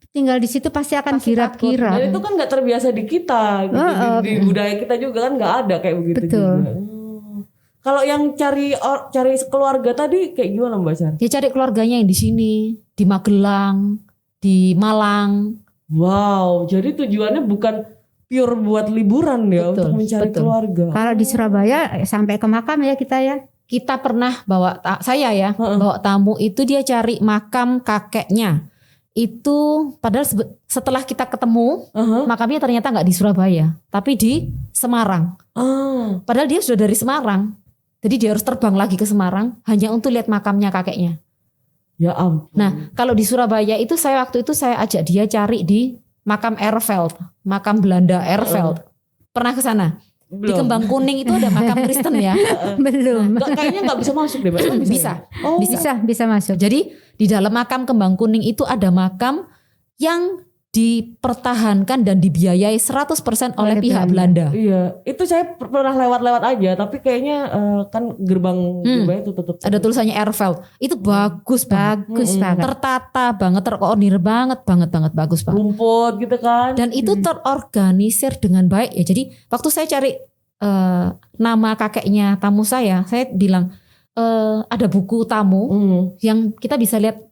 tinggal di situ pasti akan kirap-kirap. Dan itu kan nggak terbiasa di kita, gitu. Di budaya kita juga kan nggak ada kayak begitu. Betul. Juga. Kalau yang cari keluarga tadi kayak gimana Mbak Char? Dia cari keluarganya yang di sini, di Magelang, di Malang. Wow, jadi tujuannya bukan pure buat liburan ya, untuk mencari keluarga. Kalau di Surabaya sampai ke makam ya kita ya. Kita pernah bawa bawa tamu itu dia cari makam kakeknya. Itu padahal setelah kita ketemu makamnya ternyata nggak di Surabaya, tapi di Semarang. Padahal dia sudah dari Semarang. Jadi dia harus terbang lagi ke Semarang hanya untuk lihat makamnya kakeknya. Ya ampun. Nah, kalau di Surabaya itu waktu itu saya ajak dia cari di makam Erveld, makam Belanda Erveld. Pernah ke sana? Belum. Di Kembang Kuning itu ada makam Kristen ya. Belum. Kayaknya nggak bisa masuk deh Mbak. Bisa masuk. Jadi di dalam makam Kembang Kuning itu ada makam yang dipertahankan dan dibiayai 100% oleh pihak Belanda. Iya, itu saya pernah lewat-lewat aja, tapi kayaknya kan gerbangnya itu tutup. Ada tulisannya Erveld. Itu bagus banget. Tertata banget, terkoordinir banget bagus banget. Rumput gitu kan. Dan itu terorganisir dengan baik ya. Jadi waktu saya cari nama kakeknya tamu saya bilang ada buku tamu yang kita bisa lihat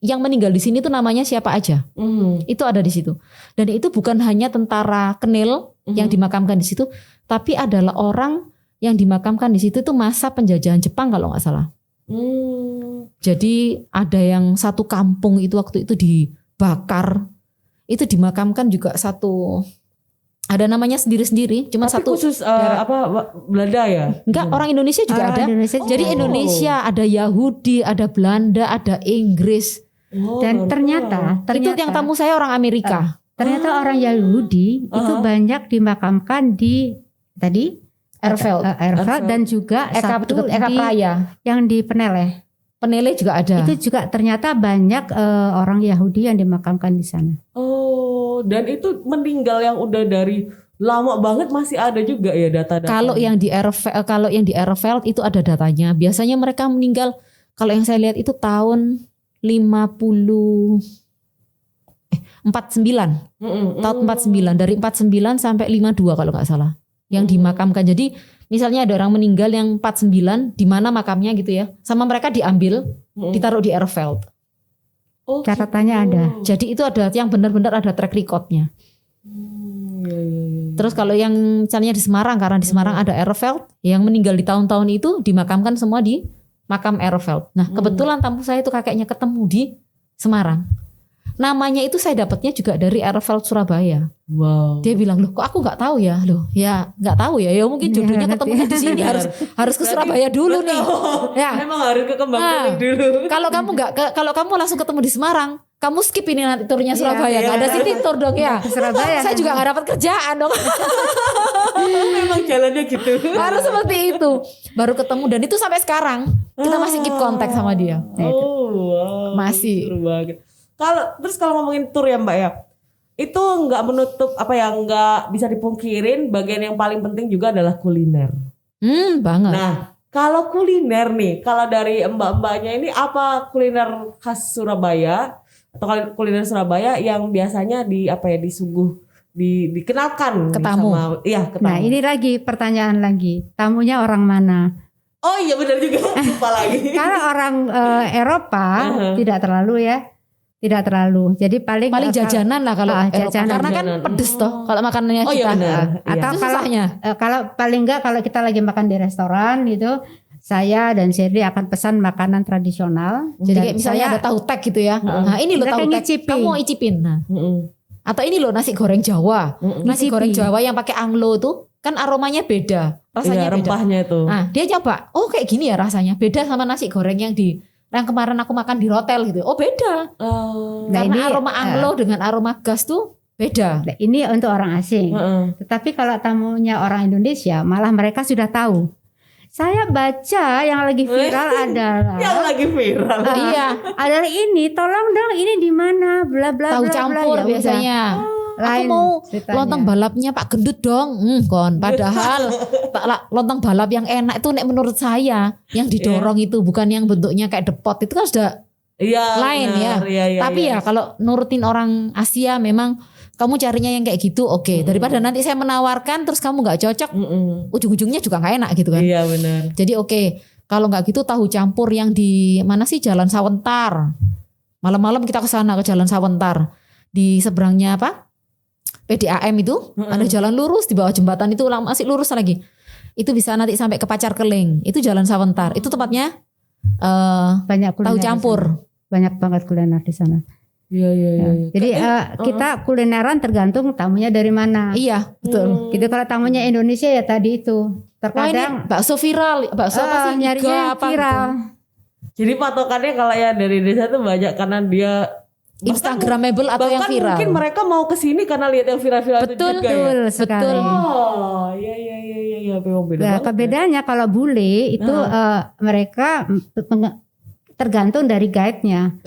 yang meninggal di sini tuh namanya siapa aja. Itu ada di situ. Dan itu bukan hanya tentara Kenil yang dimakamkan di situ, tapi adalah orang yang dimakamkan di situ itu masa penjajahan Jepang kalau nggak salah. Jadi ada yang satu kampung itu waktu itu dibakar. Itu dimakamkan juga satu, ada namanya sendiri-sendiri, cuma tapi satu khusus Belanda ya? Enggak, orang Indonesia juga ada. Jadi Indonesia, ada Yahudi, ada Belanda, ada Inggris. Dan ternyata itu yang tamu saya orang Amerika. Ternyata orang Yahudi itu banyak dimakamkan di tadi Erveld dan juga Eka Praya yang di Penele. Penele juga ada. Itu juga ternyata banyak orang Yahudi yang dimakamkan di sana. Oh, dan itu meninggal yang udah dari lama banget masih ada juga ya data-data. Kalau yang di Erveld itu ada datanya. Biasanya mereka meninggal, kalau yang saya lihat itu tahun 49. Tahun 49, dari 49 sampai 52 kalau nggak salah. Yang dimakamkan. Jadi misalnya ada orang meninggal yang 49, di mana makamnya gitu ya. Sama mereka diambil, ditaruh di Erveld. Oh, catatannya ada. Jadi itu ada yang benar-benar ada track recordnya. Terus kalau yang misalnya di Semarang, karena di Semarang ada Erveld, yang meninggal di tahun-tahun itu dimakamkan semua di makam Erveld. Nah kebetulan tamu saya itu kakeknya ketemu di Semarang. Namanya itu saya dapatnya juga dari Erveld Surabaya. Wow. Dia bilang, loh kok aku nggak tahu ya, loh ya nggak tahu ya, ya mungkin jodohnya ketemunya di sini, harus ke Surabaya dulu nih. Ya. Memang harus ke Kembang dulu. Kalau kamu langsung ketemu di Semarang, kamu skip ini nanti turnya Surabaya, nggak ada city tour dong ya. Surabaya. Saya juga nggak dapat kerjaan dong. Memang jalannya gitu. Harus seperti itu. Baru ketemu dan itu sampai sekarang kita masih keep kontak sama dia. Wow. Masih. Seru banget. Kalau ngomongin tour ya Mbak ya, itu nggak menutup nggak bisa dipungkirin bagian yang paling penting juga adalah kuliner. Banget. Nah kalau kuliner nih, kalau dari mbak-mbaknya ini apa kuliner khas Surabaya atau kuliner Surabaya yang biasanya disuguh dikenalkan ke tamu? Ke tamu. Nah ini lagi pertanyaan lagi, tamunya orang mana? Oh iya benar juga, lupa lagi. Kalau orang Eropa tidak terlalu ya. Tidak terlalu. Jadi paling jajanan lah kalau jajanan. Karena kan pedes toh kalau makanannya kita. Iya benar. Atau kalau paling enggak kalau kita lagi makan di restoran gitu, saya dan Sherry akan pesan makanan tradisional. Jadi kayak misalnya ada tahu tek gitu ya. Nah ini loh tahu tek. Kamu mau icipin. Nah. Atau ini loh nasi goreng Jawa. Nasi goreng Jawa yang pakai anglo tuh kan aromanya beda, rasanya beda. Rempahnya itu. Nah dia coba, oh kayak gini ya rasanya. Beda sama nasi goreng yang kemarin aku makan di hotel gitu. Oh beda. Karena ini, aroma anglo dengan aroma gas tuh beda. Ini untuk orang asing. Tetapi kalau tamunya orang Indonesia, malah mereka sudah tahu. Saya baca yang lagi viral adalah. Yang lagi viral. Iya. Adalah ini. Tolong dong ini di mana? Bla bla. Tahu campur biasanya. Aku mau lontong balapnya Pak Gendut dong. Padahal lontong balap yang enak itu menurut saya yang didorong itu bukan yang bentuknya kayak depot, itu kan sudah lain benar. Tapi ya kalau nurutin orang Asia memang kamu carinya yang kayak gitu oke. Daripada nanti saya menawarkan terus kamu nggak cocok, ujung-ujungnya juga nggak enak gitu kan. Iya benar. Jadi oke, kalau nggak gitu tahu campur yang di mana sih, Jalan Sawentar. Malam-malam kita ke sana, ke Jalan Sawentar. Di seberangnya apa? PDAM itu ada jalan lurus di bawah jembatan itu masih lurus lagi. Itu bisa nanti sampai ke Pacar Keling. Itu Jalan Sawentar. Itu tempatnya banyak tahu campur. Banyak banget kuliner di sana. Iya. Jadi kita kulineran tergantung tamunya dari mana. Iya, betul. Gitu kalau tamunya Indonesia ya tadi itu. Terkadang bakso viral, bakso pasti nyarinya viral. Gitu. Jadi patokannya kalau ya dari Indonesia tuh banyak karena dia Instagramable atau yang viral. Mungkin mereka mau kesini karena lihat yang viral-viral betul, itu juga ya. Betul. Oh, iya, memang beda banget. Kebedaannya kalau bule itu mereka tergantung dari guide-nya.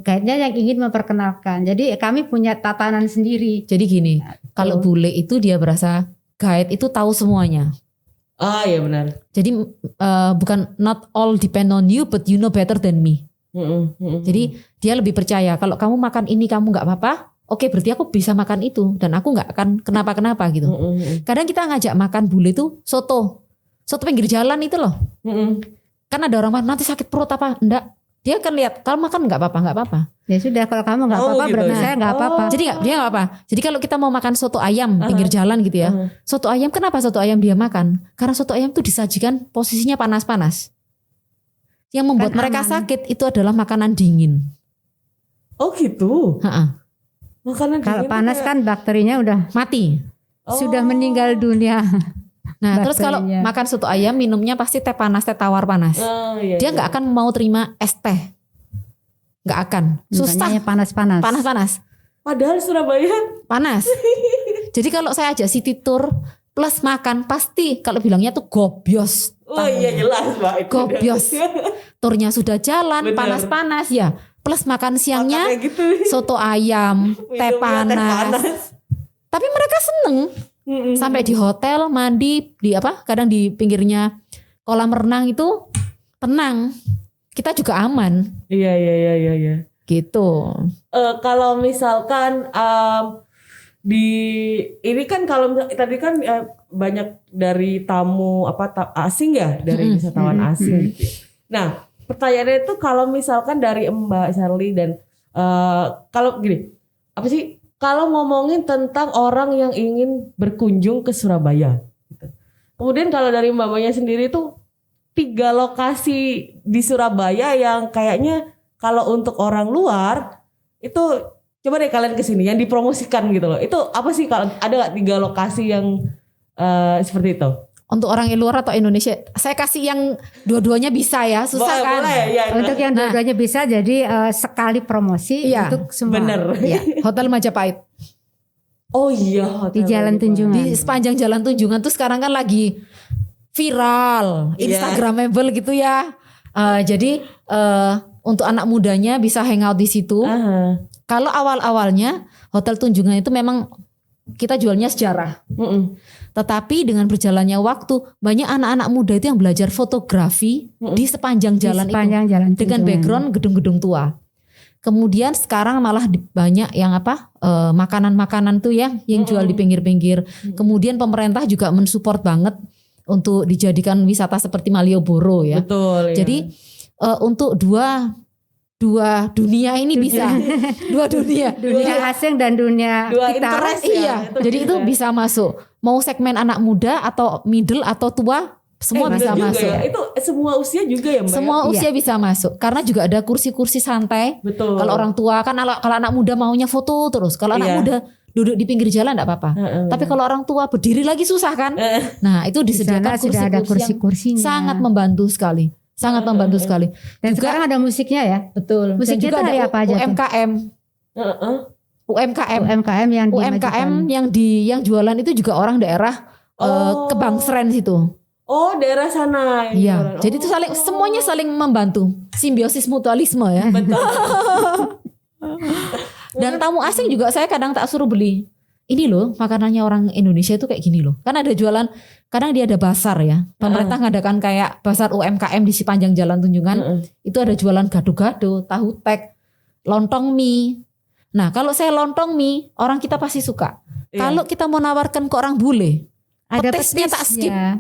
Guide-nya yang ingin memperkenalkan. Jadi kami punya tatanan sendiri. Jadi gini, kalau bule itu dia berasa guide itu tahu semuanya. Ah iya benar. Jadi bukan not all depend on you, but you know better than me. Jadi dia lebih percaya kalau kamu makan ini kamu nggak apa-apa. Oke, berarti aku bisa makan itu dan aku nggak akan kenapa-kenapa gitu. Kadang kita ngajak makan bule itu soto pinggir jalan itu loh. Kan ada orang nanti sakit perut apa? Enggak. Dia akan lihat kalau makan nggak apa-apa. Ya sudah, kalau kamu nggak apa-apa gitu berarti ya? saya nggak apa-apa. Jadi dia nggak apa. Jadi kalau kita mau makan soto ayam pinggir jalan gitu ya. Soto ayam, kenapa soto ayam dia makan? Karena soto ayam tuh disajikan posisinya panas-panas. Yang membuat Kan mereka aman. sakit itu adalah makanan dingin. Oh gitu. Makanan Kalau dingin panas tuh kan bakterinya udah Mati. sudah meninggal dunia. Nah, terus kalau Bakterinya. makan soto ayam minumnya pasti teh panas, teh tawar panas. iya, Dia nggak akan mau terima es teh. Nggak akan. Susah. Mintanya panas-panas. Panas-panas. Padahal Surabaya. Panas. Jadi kalau saya ajak city tour plus makan pasti kalau bilangnya tuh gobyos. Oh iya jelas Mbak. Itu Gobyos. Turnya sudah jalan, Bener. panas-panas ya. Plus makan siangnya Makannya gitu. soto ayam, teh Minumnya teh panas. Tapi mereka seneng. Sampai di hotel mandi di apa? Kadang di pinggirnya kolam renang itu tenang. Kita juga aman Iya. gitu. Kalau misalkan di ini kan kalau tadi kan banyak dari tamu asing ya, dari wisatawan asing gitu. Nah, pertanyaannya itu kalau misalkan dari Mbak Sherly dan kalau gini, apa sih kalau ngomongin tentang orang yang ingin berkunjung ke Surabaya gitu. Kemudian kalau dari Mbaknya sendiri tuh 3 lokasi di Surabaya yang kayaknya kalau untuk orang luar itu coba deh kalian kesini yang dipromosikan gitu loh. Itu apa sih, kalau ada nggak 3 lokasi yang seperti itu? Untuk orang yang luar atau Indonesia, saya kasih yang dua-duanya bisa ya, susah kan? Boleh, ya, Untuk yang dua-duanya bisa, jadi sekali promosi Iya, untuk semua. bener. Ya, Hotel Majapahit Oh iya, Di Jalan Tunjungan. di sepanjang Jalan Tunjungan tuh sekarang kan lagi viral, Iya. Instagramable gitu ya. Jadi untuk anak mudanya bisa hangout di situ. Kalau awal-awalnya Hotel Tunjungan itu memang kita jualnya sejarah. Tetapi dengan berjalannya waktu, banyak anak-anak muda itu yang belajar fotografi di sepanjang jalan sepanjang itu Jalan dengan Tunjungan. background gedung-gedung tua. Kemudian sekarang malah banyak yang makanan-makanan tuh yang jual di pinggir-pinggir. Kemudian pemerintah juga mensupport banget untuk dijadikan wisata seperti Malioboro ya. Betul. Jadi untuk dua dunia ini bisa. Dua dunia. Dunia asing dan dunia Dua kita. interest ya. Iya, jadi itu bisa masuk. Mau segmen anak muda atau middle atau tua, semua bener bisa juga masuk. ya. Itu semua usia juga ya Mbak? Semua usia bisa masuk. Karena juga ada kursi-kursi santai. Betul. Kalau orang tua kan, kalau anak muda maunya foto terus. Kalau anak Iya. muda duduk di pinggir jalan enggak apa-apa. Tapi kalau orang tua berdiri lagi susah kan? Nah, itu Di disediakan sana sudah ada kursi-kursi yang kursi-kursinya. sangat membantu sekali. Sangat membantu sekali. Dan juga, sekarang ada musiknya ya. betul. Musiknya Dan juga tuh hari ada apa aja tuh? UMKM. UMKM yang UMKM dimajukan. yang jualan itu juga orang daerah Kebangsren situ. Oh, daerah sana. yang Iya. jualan. Jadi itu semuanya saling membantu. Simbiosis mutualisme ya. Dan tamu asing juga saya kadang tak suruh beli. Ini loh makanannya orang Indonesia itu kayak gini loh. Kan ada jualan, kadang dia ada basar ya. Pemerintah ngadakan kayak basar UMKM di sepanjang Jalan Tunjungan. Itu ada jualan gado-gado, tahu tek, lontong mie. Nah kalau saya lontong mie, orang kita pasti suka. Iya. Kalau kita mau nawarkan ke orang bule, Ada petisnya tak skip. Iya,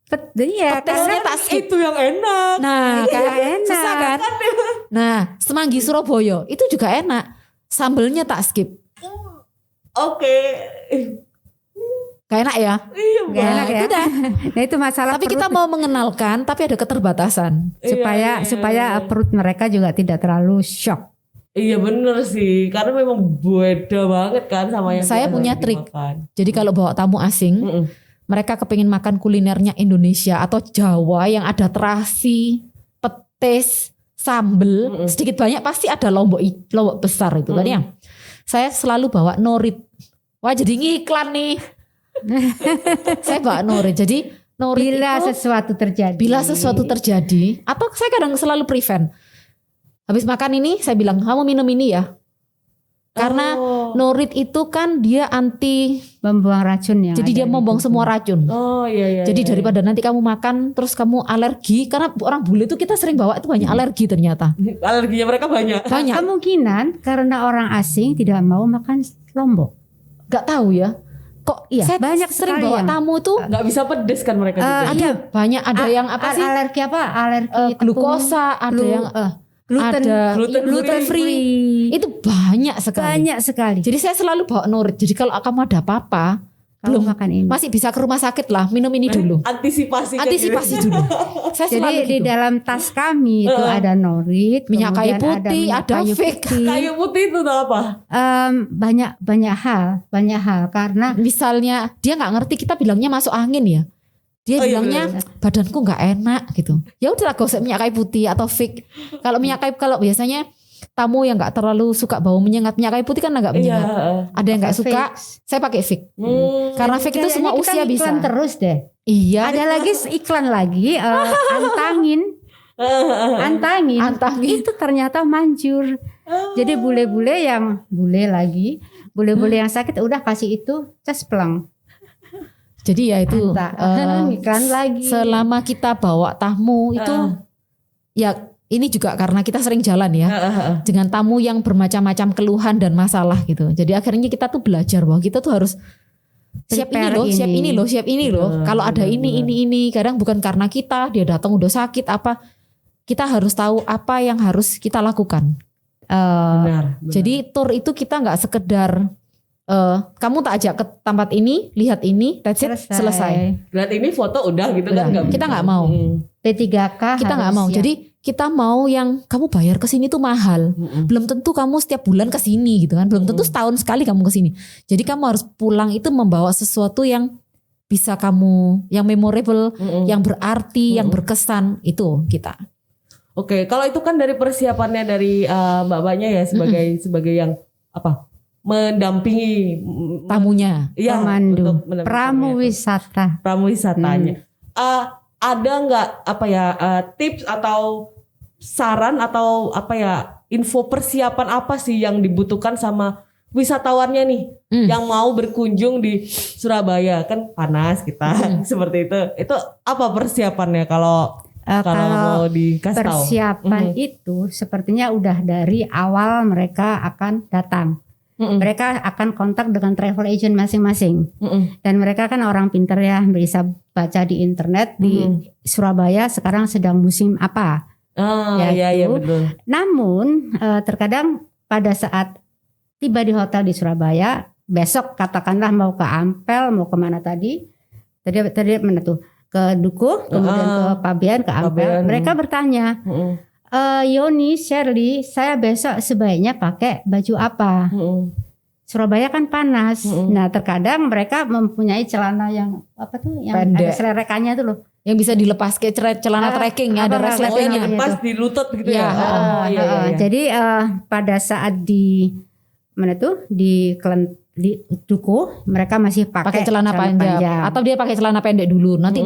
Petisnya karena tak skip. Itu yang enak. Nah, Iya, enak. susah kan? Nah, Semanggi Surabaya itu juga enak. Sambelnya tak skip. Oke. Gak enak ya? Iya, Gak Mbak. enak ya. itu dah. Nah itu masalah Tapi perut, kita mau mengenalkan, tapi ada keterbatasan. supaya perut mereka juga tidak terlalu shock. Iya bener sih, karena memang beda banget kan sama yang Saya biasa punya trik. dimakan. Jadi kalau bawa tamu asing, mereka kepingin makan kulinernya Indonesia atau Jawa yang ada terasi, petis, sambel, sedikit banyak pasti ada lombok besar itu kan ya. Saya selalu bawa norit. Wah jadi ngiklan nih. Saya bawa norit. Jadi norit Bila itu sesuatu terjadi. bila sesuatu terjadi, atau saya kadang selalu prevent. habis makan ini saya bilang kamu minum ini ya. Karena norit itu kan dia anti Membuang racun yang jadi ada dia di membuang tubuh. semua racun. Oh iya. Jadi daripada nanti kamu makan terus kamu alergi, karena orang bule itu kita sering bawa itu banyak alergi ternyata. Alerginya mereka banyak. Banyak. Kemungkinan karena orang asing tidak mau makan lombok. Gak tahu ya. Kok Iya, saya banyak sering sekali bawa yang- tamu tuh Nggak bisa pedes kan mereka juga. ada banyak ada yang apa sih? Alergi apa? Alergi tepung, Glukosa, ada yang gluten, ada gluten free. Itu banyak sekali. banyak sekali. Jadi saya selalu bawa norit. Jadi kalau kamu ada apa-apa, Kalau belum makan ini. masih bisa ke rumah sakit lah, minum ini dulu. Antisipasi. kan Antisipasi dulu. Saya Jadi selalu di gitu. dalam tas kami itu ada norit, Minyak kayu kemudian putih, minyak ada kayu fig. putih. Kayu putih itu tuh apa? Banyak hal karena Misalnya dia nggak ngerti, kita bilangnya masuk angin ya. Dia Oh iya, bilangnya badanku nggak enak gitu. Ya udahlah gosok minyak kayu putih atau fig. Kalau minyak kayu, kalau biasanya tamu yang nggak terlalu suka bau menyengat, minyak kayu putih kan nggak Iya. menyengat. Ada yang nggak suka, fix. saya pakai fig. Karena fig itu Kayaknya semua kita usia bisa. iklan terus deh. Iya. Ada lagi iklan lagi antangin. Antangin. Itu ternyata manjur. Jadi bule-bule yang bule-bule yang sakit udah kasih itu cespleng. Jadi ya itu Iklan lagi. selama kita bawa tamu itu ya ini juga karena kita sering jalan ya dengan tamu yang bermacam-macam keluhan dan masalah gitu. Jadi akhirnya kita tuh belajar bahwa kita tuh harus siap ini Prepare loh, siap ini. ini loh, siap ini loh. Kalau ada ini. Kadang bukan karena kita dia datang udah sakit apa, kita harus tahu apa yang harus kita lakukan. Benar. Jadi tour itu kita nggak sekedar kamu tak ajak ke tempat ini, lihat ini, that's it, selesai. Lihat ini foto udah gitu Udah. kan Kita nggak mau. P3K Kita nggak harus mau. siap. Jadi kita mau yang kamu bayar ke sini tuh mahal. Belum tentu kamu setiap bulan ke sini gitu kan. Belum tentu setahun sekali kamu ke sini. Jadi kamu harus pulang itu membawa sesuatu yang bisa kamu, yang memorable, yang berarti, yang berkesan, itu kita. Oke, kalau itu kan dari persiapannya dari mbak-mbaknya ya sebagai yang apa? Mendampingi Tamunya. Iya, pemandu, untuk mendampingi pramuwisata. pramuwisatanya. Ada nggak apa ya tips atau saran atau apa ya info persiapan apa sih yang dibutuhkan sama wisatawannya nih yang mau berkunjung di Surabaya, kan panas kita seperti itu apa persiapannya kalau mau dikasih tahu? Persiapan itu sepertinya udah dari awal mereka akan datang. Mereka akan kontak dengan travel agent masing-masing. Dan mereka kan orang pintar ya, bisa baca di internet di Surabaya sekarang sedang musim apa. Iya betul. Namun terkadang pada saat tiba di hotel di Surabaya, besok katakanlah mau ke Ampel, mau kemana tadi mana tuh, ke Dukuh, kemudian ke Pabean, ke Ampel. Mereka bertanya, Yoni, Shirley, saya besok sebaiknya pakai baju apa? Surabaya kan panas. Nah, terkadang mereka mempunyai celana yang apa tuh, yang Pendek. ada selerekannya tuh loh. Yang bisa dilepas kayak celana trekking ya, ada resletingnya. Pas di lutut gitu ya. Ya, Jadi pada saat di mana tuh di Dukuh, mereka masih pakai pakai celana panjang. Atau dia pakai celana pendek dulu. Nanti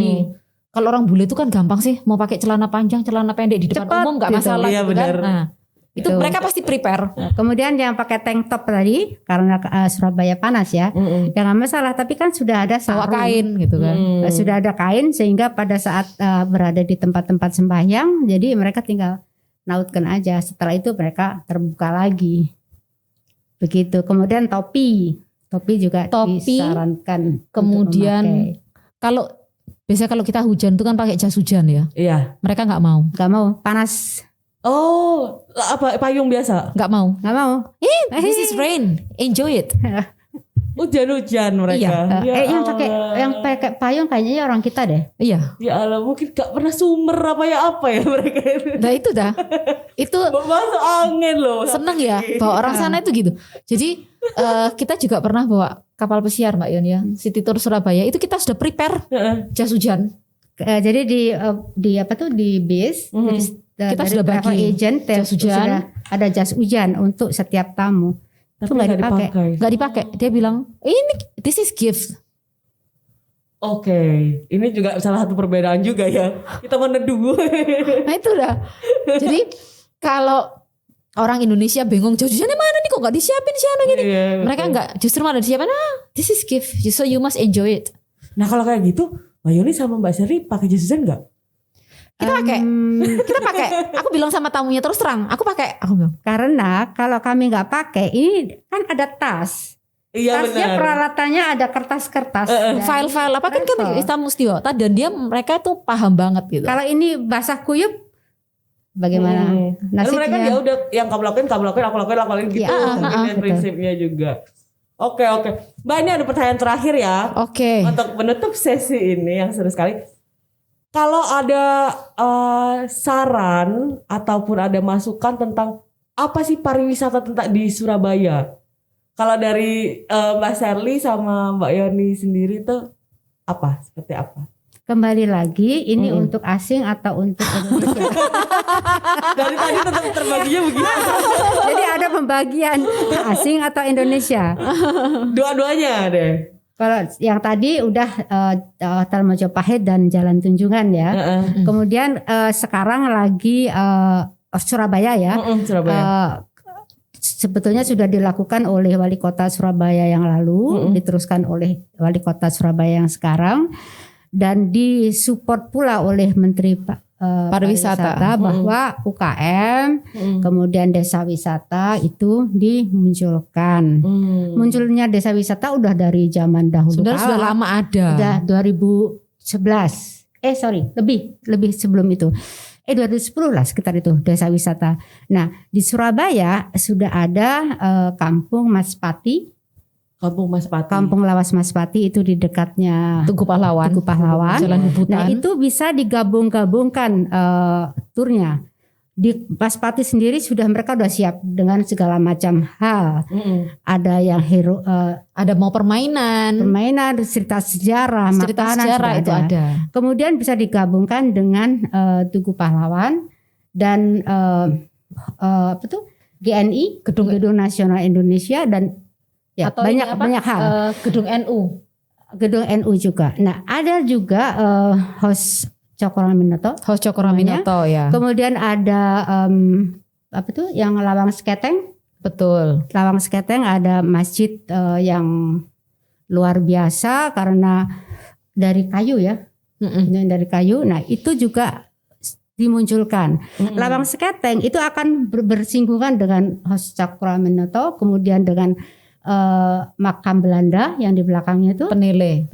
kalau orang bule itu kan gampang sih, mau pakai celana panjang, celana pendek di depan Cepat umum nggak gitu. masalah Iya, gitu kan. benar. Nah, itu Gitu. mereka pasti prepare. Nah, kemudian yang pakai tank top tadi karena Surabaya panas ya, ya nggak masalah. Tapi kan sudah ada Bawa sarung, kain gitu kan. sudah ada kain sehingga pada saat berada di tempat-tempat sembahyang, jadi mereka tinggal nautkan aja. Setelah itu mereka terbuka lagi, begitu. Kemudian topi juga disarankan. Kemudian untuk memakai. kalau biasanya kalau kita hujan tuh kan pakai jas hujan ya. Iya. Mereka nggak mau, nggak mau panas, Oh, apa payung biasa? nggak mau. nggak mau. This is rain, enjoy it. Hujan-hujan mereka. Yang pakai payung kayaknya orang kita deh. Iya. Ya Allah, mungkin gak pernah sumber apa ya mereka itu. Nah itu dah. Itu Masuk angin loh. seneng ya bawa orang sana itu gitu. Jadi kita juga pernah bawa kapal pesiar Mbak Yon ya, City Tour Surabaya. Itu kita sudah prepare jas hujan. Jadi di apa tuh di bis Kita dari sudah travel bagi agent jas hujan. sudah ada jas hujan untuk setiap tamu. Itu nggak dipakai. Nggak dipakai. Dia bilang ini this is gift. Oke, ini juga salah satu perbedaan juga ya. Kita meneduh. Nah itu dah. Jadi kalau orang Indonesia bingung jajannya mana nih kok nggak disiapin sih gini. Mereka betul. nggak, justru malah disiapin. This is gift, so you must enjoy it. Nah kalau kayak gitu, Mbak Yoni sama Mbak Sherly pakai jas hujan nggak? Kita pakai. Aku bilang sama tamunya terus terang, aku bilang. Karena kalau kami nggak pakai, ini kan ada tas. Iya Tasnya benar. peralatannya ada kertas-kertas, dan File-file apa kan travel. kita mesti bawa. Dan mereka tuh paham banget gitu. Kalau ini basah kuyup, bagaimana Lalu nasibnya? mereka ya udah yang kamu lakuin, aku lakuin gitu. Ya, Mungkin betul. prinsipnya juga. Oke. Mbak ini ada pertanyaan terakhir ya. Oke. Untuk menutup sesi ini yang seru sekali. Kalau ada saran ataupun ada masukan tentang apa sih pariwisata di Surabaya? Kalau dari Mbak Sherly sama Mbak Yoni sendiri tuh apa? Seperti apa? Kembali lagi, ini untuk asing atau untuk Indonesia? Dari tadi tetap terbaginya begitu. Jadi ada pembagian asing atau Indonesia. Dua-duanya deh. Kalau yang tadi udah Hotel Mojopahit dan Jalan Tunjungan ya. Kemudian sekarang lagi Surabaya ya. Surabaya. Sebetulnya sudah dilakukan oleh Wali Kota Surabaya yang lalu, diteruskan oleh Wali Kota Surabaya yang sekarang, dan disupport pula oleh Menteri Pariwisata bahwa UKM, kemudian desa wisata itu dimunculkan. Munculnya desa wisata udah dari zaman dahulu. Sudah lama ada. Udah 2011. Lebih sebelum itu. 2010 lah sekitar itu desa wisata. Nah di Surabaya sudah ada Kampung Maspati. Kampung Lawas Maspati itu di dekatnya Tugu Pahlawan. Jalan Bubutan. Nah itu bisa digabung-gabungkan turnya. Di Maspati sendiri mereka udah siap dengan segala macam hal. Ada yang ada mau permainan, cerita sejarah, makanan sejarah itu ada. Kemudian bisa digabungkan dengan Tugu Pahlawan dan GNI, Gedung Nasional Indonesia, dan ya atau banyak hal. Gedung NU. Gedung NU juga. Nah, ada juga Host Cokroaminoto ya. Kemudian ada yang Lawang Seketeng. Betul. Lawang Seketeng ada masjid yang luar biasa karena dari kayu ya. Dari kayu. Nah, itu juga dimunculkan. Lawang Seketeng itu akan bersinggungan dengan Host Cokroaminoto, kemudian dengan makam Belanda yang di belakangnya itu Penele,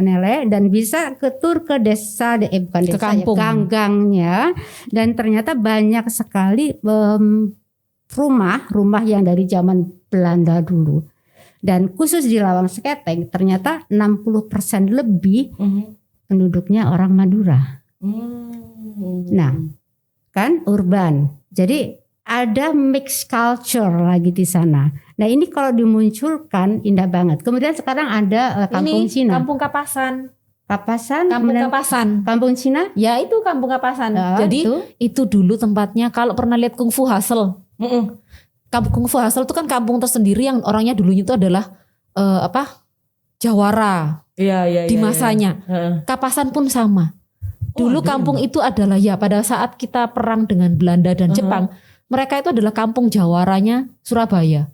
dan bisa tur ke desa, bukan desa, ke kampung, ganggangnya, dan ternyata banyak sekali rumah yang dari zaman Belanda dulu. Dan khusus di Lawang Seketeng ternyata 60% lebih penduduknya orang Madura. Nah, kan urban. Jadi ada mixed culture lagi di sana. Nah ini kalau dimunculkan indah banget. Kemudian sekarang ada Kampung Cina. Kampung Kapasan. Kampung Cina? Ya itu Kampung Kapasan. Jadi itu dulu tempatnya, kalau pernah lihat Kung Fu Hustle. Kampung Kung Fu Hustle itu kan kampung tersendiri yang orangnya dulunya itu adalah Jawara. Iya. Di masanya. Kapasan pun sama. Dulu kampung itu adalah pada saat kita perang dengan Belanda dan Jepang. Mereka itu adalah kampung Jawaranya Surabaya.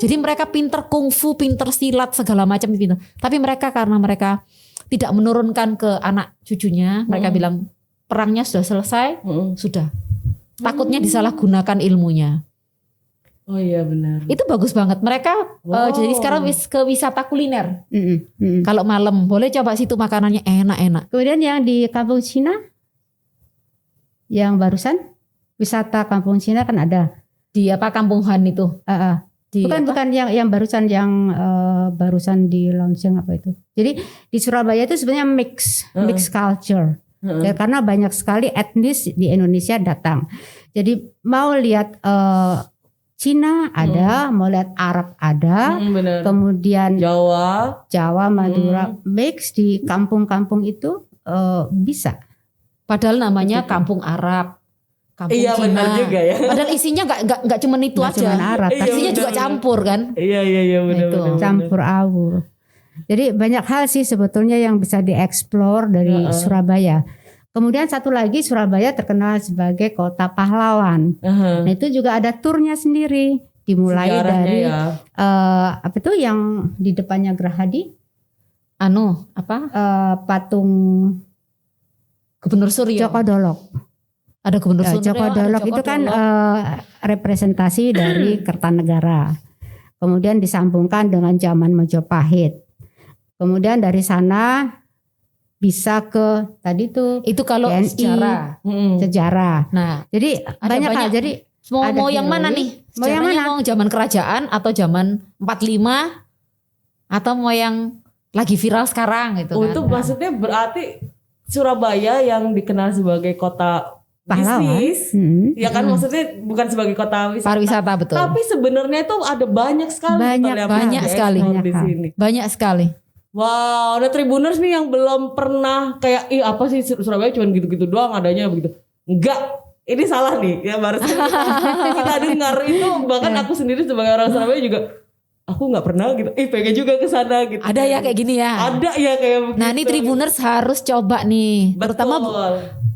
Jadi mereka pinter kungfu, pinter silat, segala macam pinter. Tapi karena mereka tidak menurunkan ke anak cucunya, mereka bilang perangnya sudah selesai, sudah. Takutnya disalahgunakan ilmunya. Oh iya benar. Itu bagus banget. Mereka jadi sekarang ke wisata kuliner. Kalau malam boleh coba situ, makanannya enak-enak. Kemudian yang di Kampung Cina, yang barusan wisata Kampung Cina kan ada di Kampung Han itu. Bukan yang barusan barusan di launching apa itu. Jadi di Surabaya itu sebenarnya mix culture. Ya, karena banyak sekali etnis di Indonesia datang. Jadi mau lihat Cina ada, mau lihat Arab ada, kemudian Jawa, Madura mix di kampung-kampung itu bisa. Padahal namanya Kampung Arab. Kampung Cina. Benar juga ya. Padahal isinya nggak cuma itu aja. Cuman Arab, isinya juga campur kan. Iya benar. Campur awur. Jadi banyak hal sih sebetulnya yang bisa dieksplor dari Surabaya. Kemudian satu lagi Surabaya terkenal sebagai kota pahlawan. Nah itu juga ada turnya sendiri. Dimulai Sejarahnya dari ya. apa tuh yang di depannya Gerahadi? Patung Gubernur Suryo. Joko Dolok. Ada Gubernur Suryo. Joko Dolok itu kan representasi dari Kertanegara. Kemudian disambungkan dengan zaman Majapahit. Kemudian dari sana bisa ke tadi tuh itu kalau TNI, sejarah. Nah, jadi banyak hal. Jadi mau yang mana nih? Mau yang mana? Mau zaman kerajaan atau zaman 45 atau mau yang lagi viral sekarang gitu kan. Itu maksudnya berarti Surabaya yang dikenal sebagai kota pahlawan. bisnis, ya kan maksudnya bukan sebagai kota pariwisata, betul. Tapi sebenarnya itu ada banyak sekali banyak sekali di sini. Banyak sekali. Wow, ada Tribuners nih yang belum pernah kayak apa sih Surabaya cuma gitu-gitu doang adanya begitu. Enggak, ini salah nih ya baru kita dengar itu, bahkan aku sendiri sebagai orang Surabaya juga aku nggak pernah gitu. Pengen juga ke sana gitu. Ada ya kayak gini ya. Ada ya kayak begitu. Nah, ini Tribuners harus coba nih.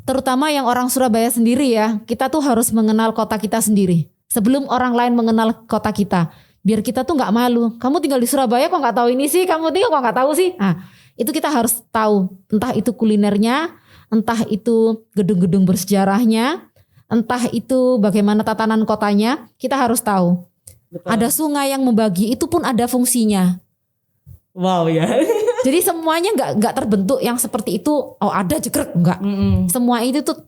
Terutama yang orang Surabaya sendiri ya. Kita tuh harus mengenal kota kita sendiri sebelum orang lain mengenal kota kita. Biar kita tuh nggak malu. Kamu tinggal di Surabaya kok nggak tahu ini sih? Kamu tinggal kok nggak tahu sih? Nah, itu kita harus tahu. Entah itu kulinernya, entah itu gedung-gedung bersejarahnya, entah itu bagaimana tatanan kotanya. Kita harus tahu. Betul. Ada sungai yang membagi, itu pun ada fungsinya. Wow ya. Jadi semuanya nggak terbentuk yang seperti itu. Oh ada jegrek, enggak. Semua itu tuh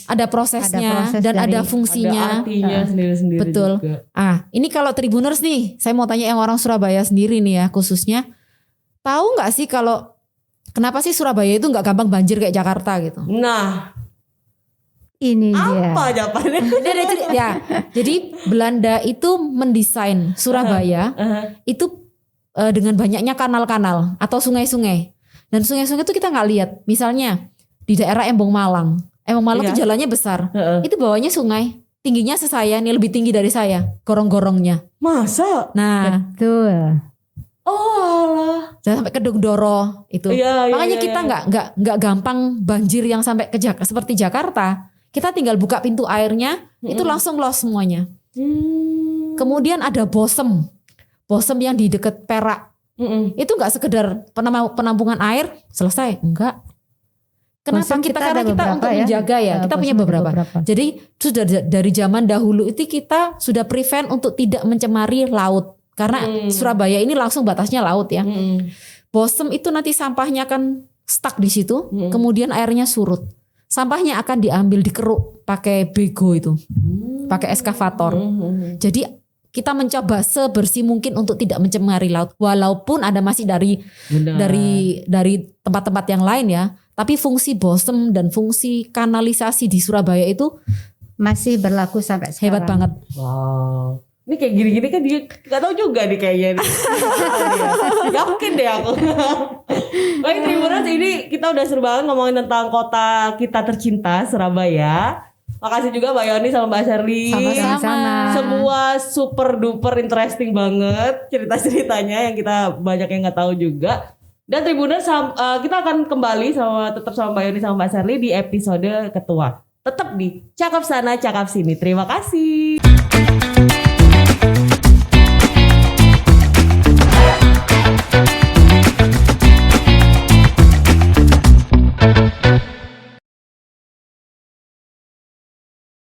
ada prosesnya dan ada fungsinya. Ada artinya sendiri-sendiri. Betul. Juga. Ini kalau Tribuners nih, saya mau tanya yang orang Surabaya sendiri nih ya khususnya. Tahu nggak sih kalau kenapa sih Surabaya itu nggak gampang banjir kayak Jakarta gitu? Nah, ini dia. apa jawabannya? Ya, jadi Belanda itu mendesain Surabaya itu dengan banyaknya kanal-kanal atau sungai-sungai. Dan sungai-sungai itu kita nggak lihat. Misalnya di daerah Embong Malang. Embong Malang itu jalannya besar. Itu bawahnya sungai. Tingginya sesaya, nih lebih tinggi dari saya. Gorong-gorongnya. Masa? Nah. Betul. Oh alah. Sampai ke Dugdoro itu. Makanya kita nggak gampang banjir yang sampai ke seperti Jakarta. Kita tinggal buka pintu airnya, itu langsung los semuanya. Kemudian ada Bosem. Bosem yang di dekat Perak. Itu nggak sekedar penampungan air, selesai. Enggak. Kenapa? Karena kita untuk menjaga ya. Kita punya beberapa. Jadi sudah dari zaman dahulu itu kita sudah prevent untuk tidak mencemari laut. Karena Surabaya ini langsung batasnya laut ya. Bosem itu nanti sampahnya akan stuck di situ. Kemudian airnya surut. Sampahnya akan diambil dikeruk pakai bego itu. Pakai eskavator. Jadi kita mencoba sebersih mungkin untuk tidak mencemari laut. Walaupun ada masih dari tempat-tempat yang lain ya. Tapi fungsi Bosem dan fungsi kanalisasi di Surabaya itu masih berlaku sampai sekarang. Hebat banget. Wow. Ini kayak gini-gini kan dia gak tahu juga nih kayaknya. Yakin deh aku. Baik Tribuners, ini kita udah seru banget ngomongin tentang kota kita tercinta Surabaya. Makasih juga Mbak Yoni sama Mbak Shirley. Sama-sama. Semua super duper interesting banget cerita-ceritanya yang kita banyak yang gak tahu juga. Dan Tribuners kita akan kembali tetap sama Mbak Yoni sama Mbak Shirley di episode kedua. Tetap di Cakap Sana Cakap Sini. Terima kasih.